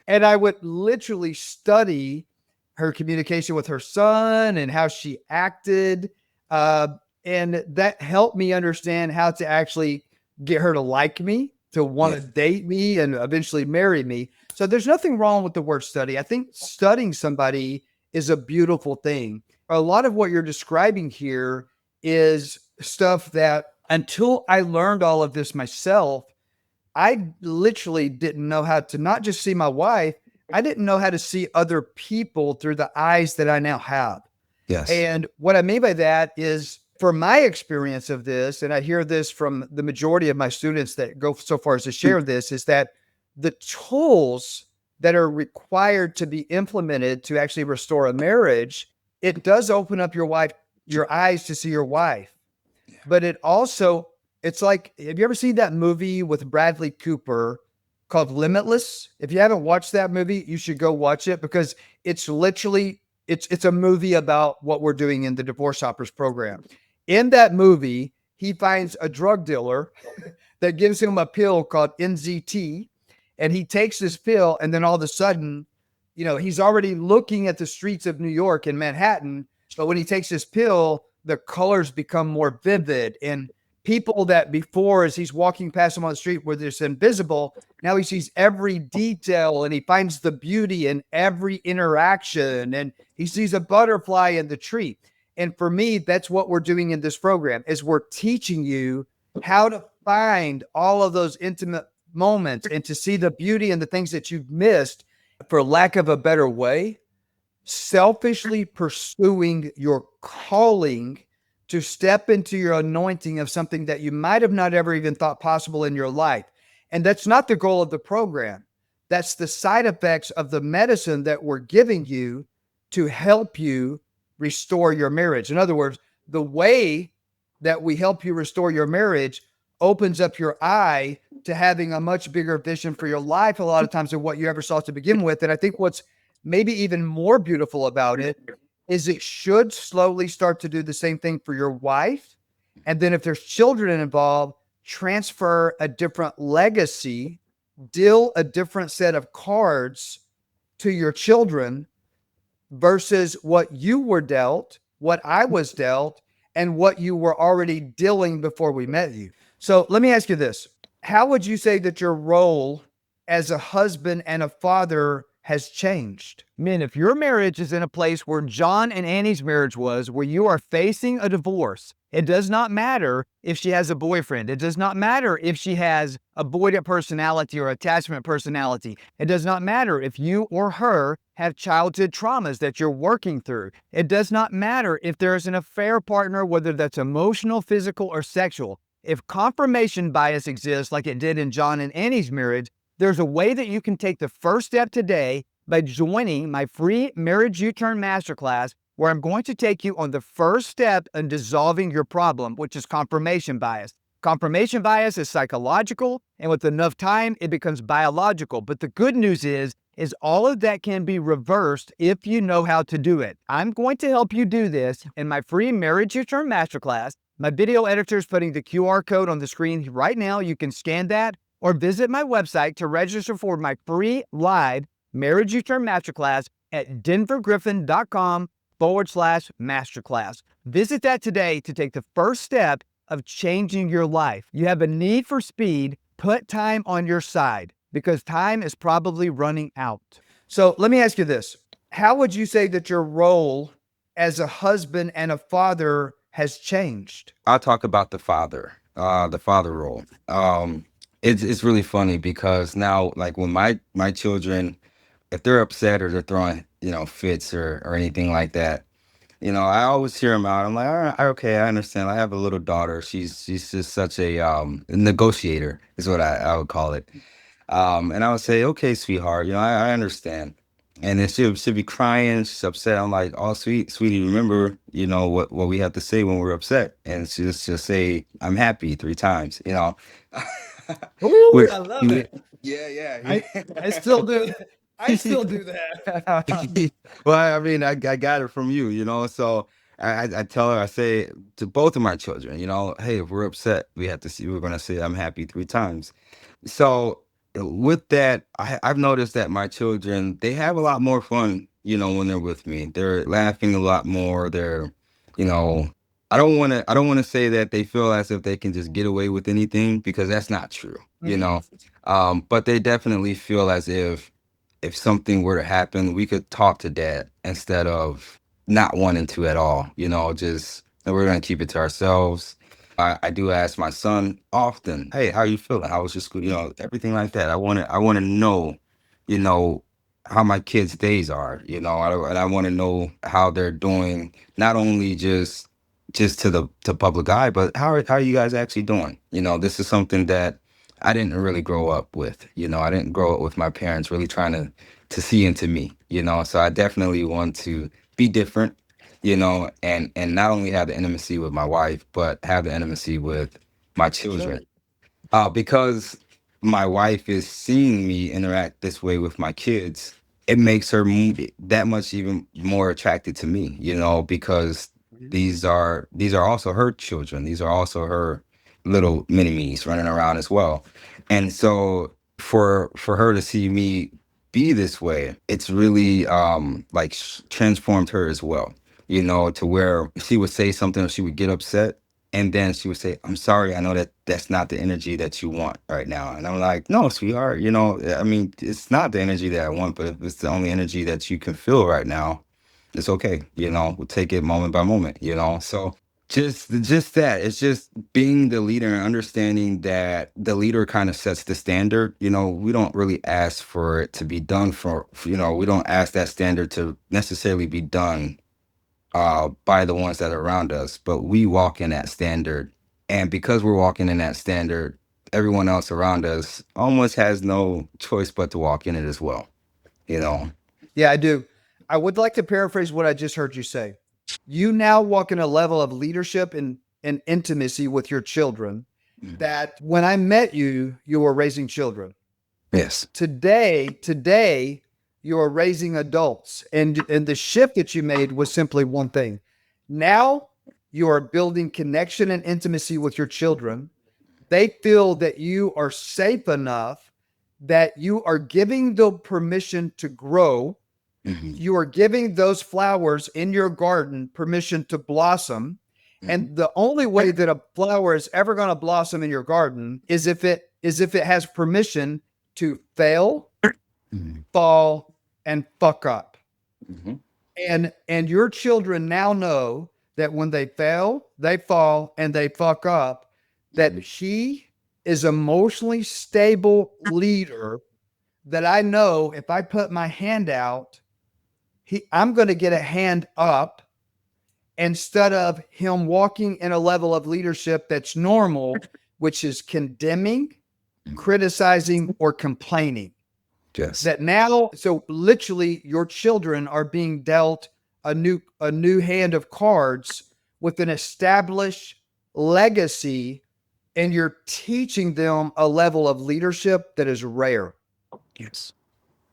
And I would literally study her communication with her son and how she acted. Uh, and that helped me understand how to actually get her to like me, to want Yeah. to date me, and eventually marry me. So there's nothing wrong with the word study. I think studying somebody is a beautiful thing. A lot of what you're describing here is stuff that until I learned all of this myself, I literally didn't know how to not just see my wife, I didn't know how to see other people through the eyes that I now have. Yes. And what I mean by that is, from my experience of this, and I hear this from the majority of my students that go so far as to share this, is that the tools that are required to be implemented to actually restore a marriage, it does open up your eyes to see your wife. But it also, it's like, have you ever seen that movie with Bradley Cooper called Limitless? If you haven't watched that movie, you should go watch it because it's literally it's a movie about what we're doing in the Divorce Shoppers program. In that movie, he finds a drug dealer that gives him a pill called NZT, and he takes this pill, and then all of a sudden, he's already looking at the streets of New York and Manhattan. But when he takes this pill, the colors become more vivid, and people that before, as he's walking past them on the street, where it's invisible, now he sees every detail, and he finds the beauty in every interaction, and he sees a butterfly in the tree. And for me, that's what we're doing in this program, is we're teaching you how to find all of those intimate moments and to see the beauty and the things that you've missed, for lack of a better way, selfishly pursuing your calling to step into your anointing of something that you might have not ever even thought possible in your life. And that's not the goal of the program. That's the side effects of the medicine that we're giving you to help you restore your marriage. In other words, the way that we help you restore your marriage opens up your eye to having a much bigger vision for your life a lot of times than what you ever saw to begin with. And I think what's maybe even more beautiful about it is it should slowly start to do the same thing for your wife. And then if there's children involved, transfer a different legacy, deal a different set of cards to your children versus what you were dealt, what I was dealt, and what you were already dealing before we met you. So let me ask you this. How would you say that your role as a husband and a father has changed. Men, if your marriage is in a place where John and Annie's marriage was, where you are facing a divorce, it does not matter if she has a boyfriend. It does not matter if she has avoidant personality or attachment personality. It does not matter if you or her have childhood traumas that you're working through. It does not matter if there's an affair partner, whether that's emotional, physical, or sexual. If confirmation bias exists like it did in John and Annie's marriage, there's a way that you can take the first step today by joining my free Marriage U-Turn Masterclass, where I'm going to take you on the first step in dissolving your problem, which is confirmation bias. Confirmation bias is psychological, and with enough time, it becomes biological. But the good news is all of that can be reversed if you know how to do it. I'm going to help you do this in my free Marriage U-Turn Masterclass. My video editor is putting the QR code on the screen right now. You can scan that or visit my website to register for my free live Marriage U-Turn Masterclass at denvergriffin.com/masterclass. Visit that today to take the first step of changing your life. You have a need for speed. Put time on your side because time is probably running out. So let me ask you this. How would you say that your role as a husband and a father has changed? I'll talk about the father role. It's really funny because now, like when my children, if they're upset or they're throwing, fits or anything like that, I always hear them out. I'm like, all right, okay, I understand. I have a little daughter. She's just such a negotiator, is what I would call it. And I would say, okay, sweetheart, I understand. And then she'll be crying, she's upset. I'm like, oh, sweetie, remember, what we have to say when we're upset. And she'll say, I'm happy 3 times. Ooh, We're, I love we it. yeah, yeah, I still do. I still do that. yeah. Well, I mean, I got it from you. So I tell her, I say to both of my children, hey, if we're upset, we're gonna say I'm happy 3 times. So with that, I've noticed that my children, they have a lot more fun, when they're with me. They're laughing a lot more. You know, I don't want to say that they feel as if they can just get away with anything because that's not true, you Mhm. know. But they definitely feel as if something were to happen, we could talk to dad instead of not wanting to at all, just we're gonna keep it to ourselves. I do ask my son often, "Hey, how you feeling? How was your school?" Everything like that. I want to know, you know, how my kids' days are. And I want to know how they're doing, not only just to public eye, but how are you guys actually doing? This is something that I didn't really grow up with. I didn't grow up with my parents really trying to see into me. So I definitely want to be different, and not only have the intimacy with my wife, but have the intimacy with my Sure. children. Because my wife is seeing me interact this way with my kids, it makes her that much even more attracted to me, because Mhm. these are also her children. These are also her little mini me's running around as well. And so for her to see me be this way, it's really like transformed her as well, to where she would say something or she would get upset and then she would say, I'm sorry, I know that that's not the energy that you want right now. And I'm like, no, sweetheart, I mean, it's not the energy that I want, but if it's the only energy that you can feel right now, it's okay. We'll take it moment by moment. So just that, it's just being the leader and understanding that the leader kind of sets the standard. We don't really ask for it to be done we don't ask that standard to necessarily be done by the ones that are around us, but we walk in that standard. And because we're walking in that standard, everyone else around us almost has no choice but to walk in it as well, you know? Yeah, I do. I would like to paraphrase what I just heard you say. You now walk in a level of leadership and intimacy with your children Mhm. that when I met you, you were raising children. Yes. Today, you are raising adults. And the shift that you made was simply one thing. Now you are building connection and intimacy with your children. They feel that you are safe enough that you are giving them permission to grow. Hmm. You are giving those flowers in your garden permission to blossom. Hmm. And the only way that a flower is ever going to blossom in your garden is if it has permission to fail, Mhm. fall, and fuck up. Mhm. And your children now know that when they fail, they fall, and they fuck up, that he is emotionally stable leader that I know if I put my hand out, I'm going to get a hand up instead of him walking in a level of leadership that's normal, which is condemning, criticizing, or complaining. Yes. That now, so literally your children are being dealt a new hand of cards with an established legacy, and you're teaching them a level of leadership that is rare. Yes.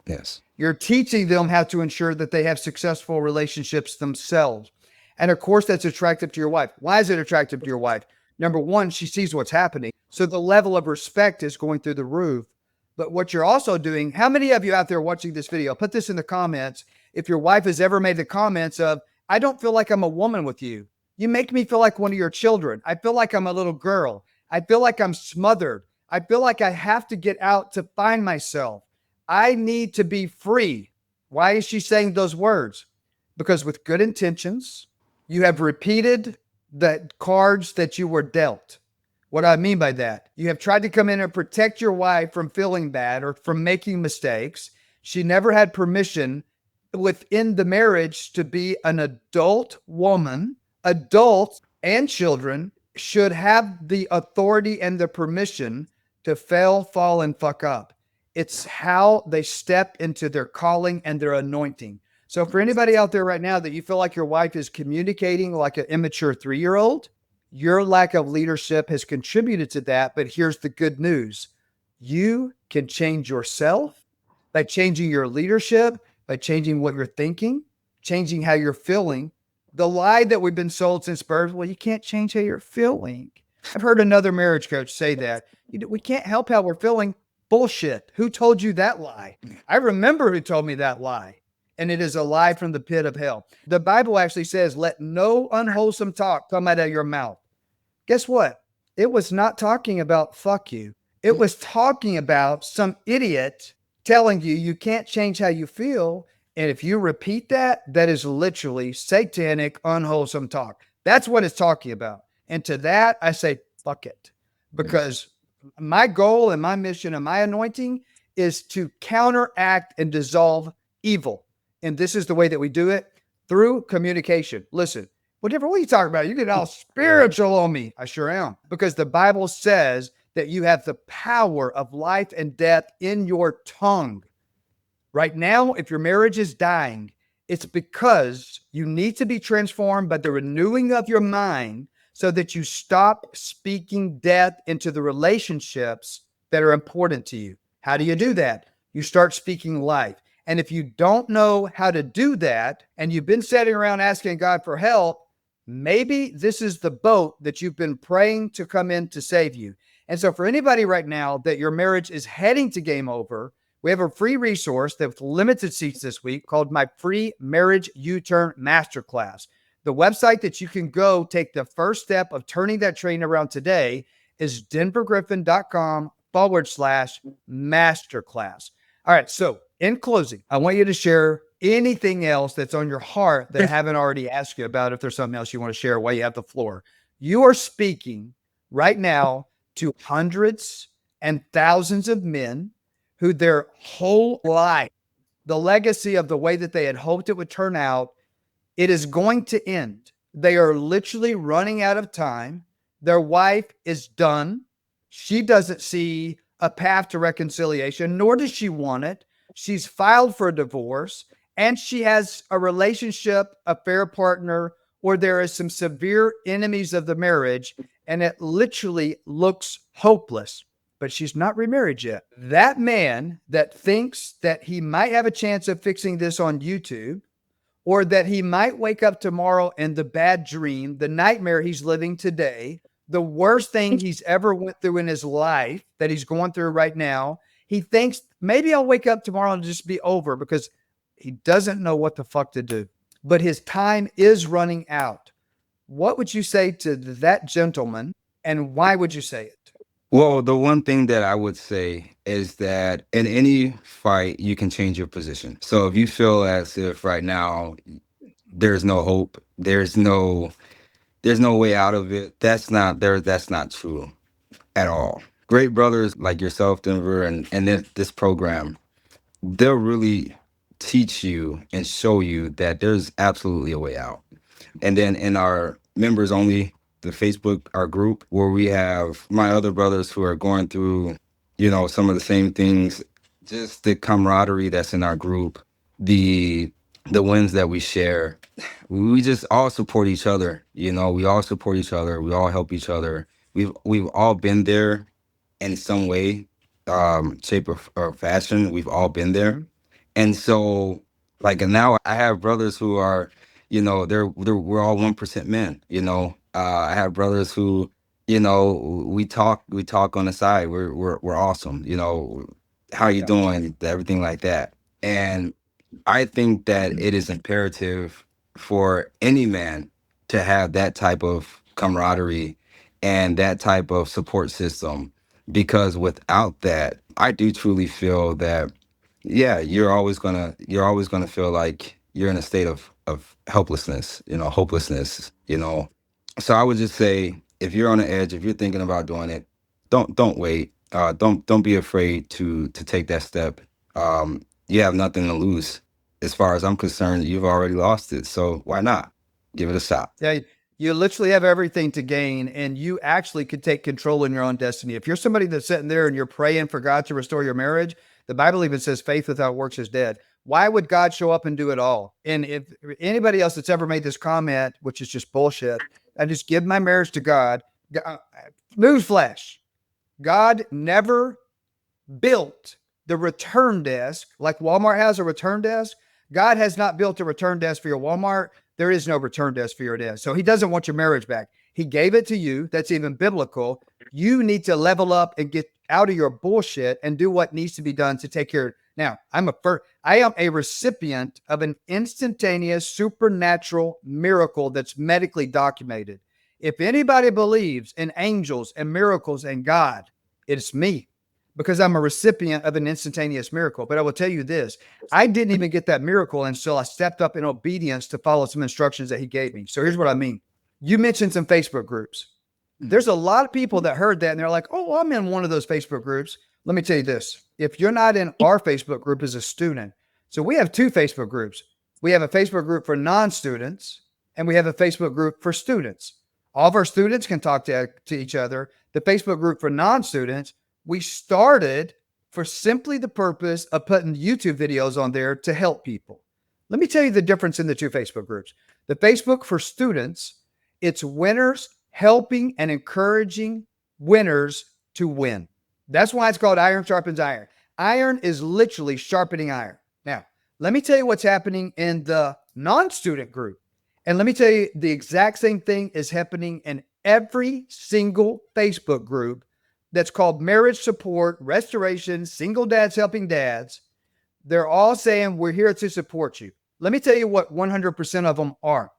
Yes. You're teaching them how to ensure that they have successful relationships themselves. And of course, that's attractive to your wife. Why is it attractive to your wife? Number one, she sees what's happening. So the level of respect is going through the roof. But what you're also doing, how many of you out there watching this video, put this in the comments. If your wife has ever made the comments of, I don't feel like I'm a woman with you. You make me feel like one of your children. I feel like I'm a little girl. I feel like I'm smothered. I feel like I have to get out to find myself. I need to be free. Why is she saying those words? Because with good intentions, you have repeated the cards that you were dealt. What do I mean by that? You have tried to come in and protect your wife from feeling bad or from making mistakes. She never had permission within the marriage to be an adult woman. Adults and children should have the authority and the permission to fail, fall, and fuck up. It's how they step into their calling and their anointing. So, for anybody out there right now that you feel like your wife is communicating like an immature 3-year-old, your lack of leadership has contributed to that. But here's the good news: you can change yourself by changing your leadership, by changing what you're thinking, changing how you're feeling. The lie that we've been sold since birth, well, you can't change how you're feeling. I've heard another marriage coach say that. We can't help how we're feeling. Bullshit. Who told you that lie? I remember who told me that lie. And it is a lie from the pit of hell. The Bible actually says, let no unwholesome talk come out of your mouth. Guess what? It was not talking about fuck you. It was talking about some idiot telling you you can't change how you feel. And if you repeat that, that is literally satanic, unwholesome talk. That's what it's talking about. And to that, I say, fuck it. Because my goal and my mission and my anointing is to counteract and dissolve evil. And this is the way that we do it through communication. Listen, whatever, what are you talking about? You get all spiritual on me. I sure am. Because the Bible says that you have the power of life and death in your tongue. Right now, if your marriage is dying, it's because you need to be transformed by the renewing of your mind so that you stop speaking death into the relationships that are important to you. How do you do that? You start speaking life. And if you don't know how to do that, and you've been sitting around asking God for help, maybe this is the boat that you've been praying to come in to save you. And so for anybody right now that your marriage is heading to game over, we have a free resource with limited seats this week called my free marriage U-turn masterclass. The website that you can go take the first step of turning that train around today is denvergriffin.com/masterclass. All right. So in closing, I want you to share anything else that's on your heart that I haven't already asked you about. If there's something else you want to share while you have the floor, you are speaking right now to hundreds and thousands of men who their whole life, the legacy of the way that they had hoped it would turn out, it is going to end. They are literally running out of time. Their wife is done. She doesn't see a path to reconciliation, nor does she want it. She's filed for a divorce, and she has a relationship, affair partner, or there is some severe enemies of the marriage, and it literally looks hopeless. But she's not remarried yet. That man that thinks that he might have a chance of fixing this on YouTube, or that he might wake up tomorrow and the bad dream, the nightmare he's living today, the worst thing he's ever went through in his life that he's going through right now, he thinks maybe I'll wake up tomorrow and just be over, because he doesn't know what the fuck to do. But his time is running out. What would you say to that gentleman, and why would you say it? Well, the one thing that I would say is that in any fight, you can change your position. So if you feel as if right now there's no hope, there's no way out of it, that's not true at all. Great brothers like yourself, Denver, and this program, they'll really teach you and show you that there's absolutely a way out. And then in our members only, the Facebook, our group, where we have my other brothers who are going through, some of the same things, just the camaraderie that's in our group, the the wins that we share. We just all support each other. We all support each other. We all help each other. We've all been there in some way, shape, or fashion. We've all been there. And so, like, and now I have brothers who are, we're all 1% men. I have brothers who, we talk on the side. We're awesome. How you Yeah. doing? Everything like that. And I think that it is imperative for any man to have that type of camaraderie and that type of support system, because without that, I do truly feel that, yeah, you're always gonna feel like you're in a state of helplessness, hopelessness. So I would just say, if you're on the edge, if you're thinking about doing it, don't wait. Don't be afraid to take that step. You have nothing to lose. As far as I'm concerned, you've already lost it. So why not give it a shot? Yeah, you literally have everything to gain, and you actually could take control in your own destiny. If you're somebody that's sitting there and you're praying for God to restore your marriage, the Bible even says faith without works is dead. Why would God show up and do it all? And if anybody else that's ever made this comment, which is just bullshit, I just give my marriage to God. Newsflash: God never built the return desk like Walmart has a return desk. God has not built a return desk for your Walmart. There is no return desk for your desk. So he doesn't want your marriage back. He gave it to you. That's even biblical. You need to level up and get out of your bullshit and do what needs to be done to take care. Now, I am a recipient of an instantaneous supernatural miracle that's medically documented. If anybody believes in angels and miracles and God, it's me, because I'm a recipient of an instantaneous miracle. But I will tell you this: I didn't even get that miracle until I stepped up in obedience to follow some instructions that he gave me. So here's what I mean. You mentioned some Facebook groups. There's a lot of people that heard that and they're like, oh, well, I'm in one of those Facebook groups. Let me tell you this: if you're not in our Facebook group as a student, so we have two Facebook groups. We have a Facebook group for non-students and we have a Facebook group for students. All of our students can talk to each other. The Facebook group for non-students, we started for simply the purpose of putting YouTube videos on there to help people. Let me tell you the difference in the two Facebook groups. The Facebook for students, it's winners helping and encouraging winners to win. That's why it's called Iron Sharpens Iron. Iron is literally sharpening iron. Now, let me tell you what's happening in the non-student group. And let me tell you, the exact same thing is happening in every single Facebook group that's called Marriage Support, Restoration, Single Dads Helping Dads. They're all saying, we're here to support you. Let me tell you what 100% of them are.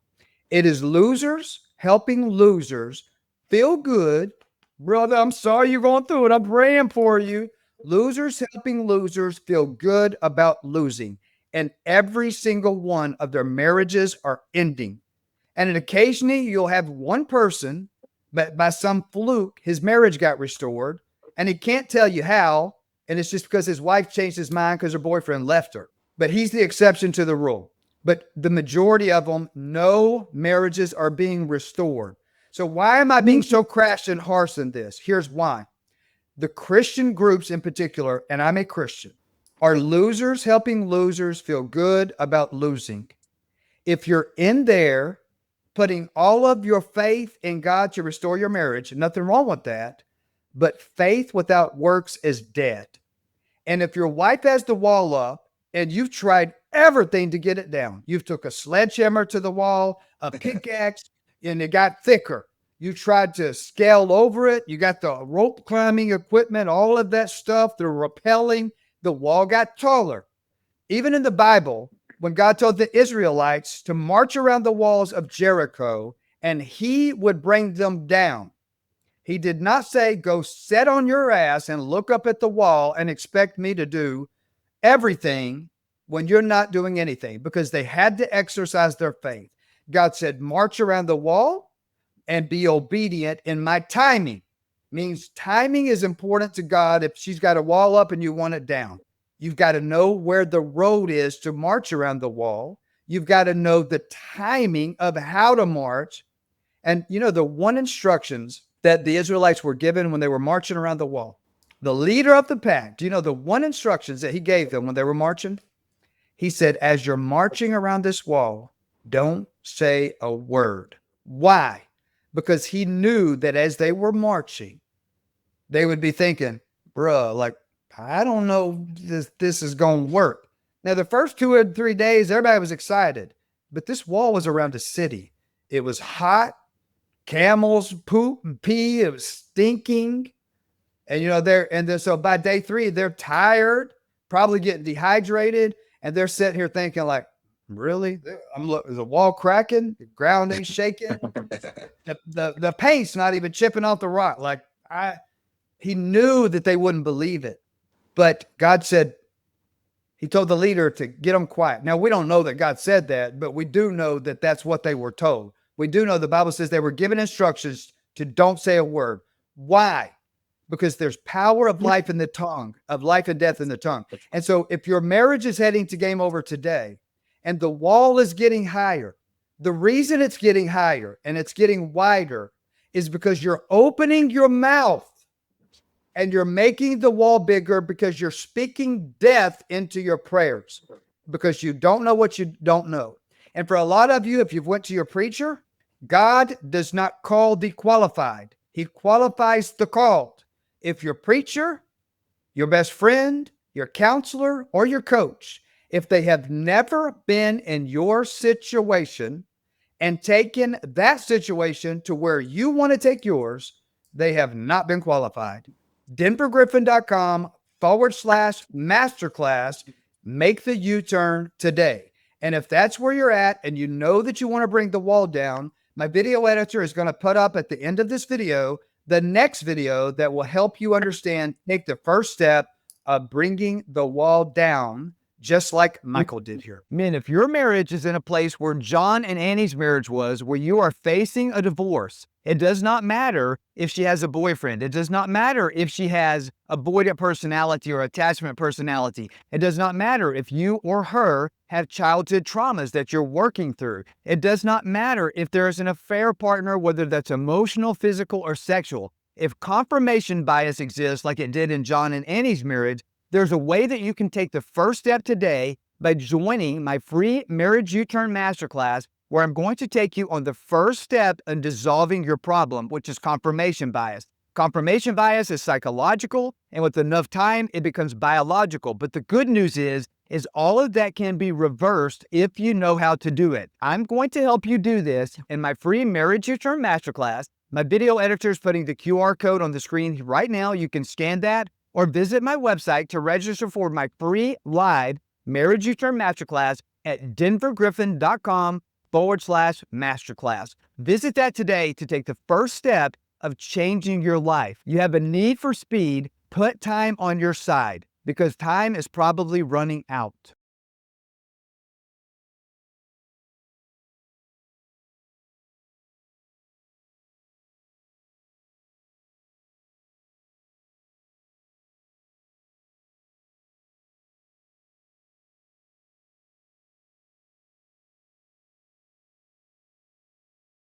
It is losers helping losers feel good. Brother, I'm sorry you're going through it. I'm praying for you. Losers helping losers feel good about losing. And every single one of their marriages are ending. And then occasionally you'll have one person, but by some fluke, his marriage got restored. And he can't tell you how. And it's just because his wife changed his mind because her boyfriend left her. But he's the exception to the rule. But the majority of them, no marriages are being restored. So why am I being so crass and harsh in this? Here's why. The Christian groups in particular, and I'm a Christian, are losers helping losers feel good about losing. If you're in there putting all of your faith in God to restore your marriage, nothing wrong with that, but faith without works is dead. And if your wife has the wall up and you've tried everything to get it down, you've took a sledgehammer to the wall, a pickaxe, and it got thicker. You tried to scale over it. You got the rope climbing equipment, all of that stuff, the rappelling, the wall got taller. Even in the Bible, when God told the Israelites to march around the walls of Jericho and he would bring them down, He did not say, go sit on your ass and look up at the wall and expect me to do everything when you're not doing anything, because they had to exercise their faith. God said, march around the wall and be obedient in my timing. Means timing is important to God. If she's got a wall up and you want it down, you've got to know where the road is to march around the wall. You've got to know the timing of how to march. And you know, the one instructions that the Israelites were given when they were marching around the wall, the leader of the pack, do you know the one instructions that he gave them when they were marching? He said, as you're marching around this wall, don't say a word. Why? Because he knew that as they were marching, they would be thinking, bruh, like, I don't know if this is going to work. Now, the first 2 or 3 days, everybody was excited, but this wall was around a city. It was hot. Camels poop and pee. It was stinking. And, you know, so by day 3, they're tired, probably getting dehydrated. And they're sitting here thinking like, really? Is the wall cracking? The ground ain't shaking. The paint's not even chipping off the rock. Like he knew that they wouldn't believe it. But God said, he told the leader to get them quiet. Now, we don't know that God said that, but we do know that that's what they were told. We do know the Bible says they were given instructions to don't say a word. Why? Because there's power of life in the tongue, of life and death in the tongue. And so if your marriage is heading to game over today and the wall is getting higher, the reason it's getting higher and it's getting wider is because you're opening your mouth and you're making the wall bigger because you're speaking death into your prayers because you don't know what you don't know. And for a lot of you, if you've went to your preacher, God does not call the qualified. He qualifies the called. If your preacher, your best friend, your counselor, or your coach, if they have never been in your situation and taken that situation to where you want to take yours, they have not been qualified. DenverGriffin.com/masterclass. Make the U-turn today. And if that's where you're at and you know that you want to bring the wall down, my video editor is going to put up at the end of this video the next video that will help you understand, take the first step of bringing the wall down, just like Michael did here. Men, if your marriage is in a place where John and Annie's marriage was, where you are facing a divorce, it does not matter if she has a boyfriend. It does not matter if she has avoidant personality or attachment personality. It does not matter if you or her have childhood traumas that you're working through. It does not matter if there's an affair partner, whether that's emotional, physical, or sexual. If confirmation bias exists like it did in John and Annie's marriage, there's a way that you can take the first step today by joining my free Marriage U-Turn Masterclass, where I'm going to take you on the first step in dissolving your problem, which is confirmation bias. Confirmation bias is psychological, and with enough time, it becomes biological. But the good news is all of that can be reversed if you know how to do it. I'm going to help you do this in my free Marriage U-Turn Masterclass. My video editor is putting the QR code on the screen right now. You can scan that or visit my website to register for my free live Marriage U-Turn Masterclass at DenverGriffin.com/masterclass. Visit that today to take the first step of changing your life. You have a need for speed. Put time on your side because time is probably running out.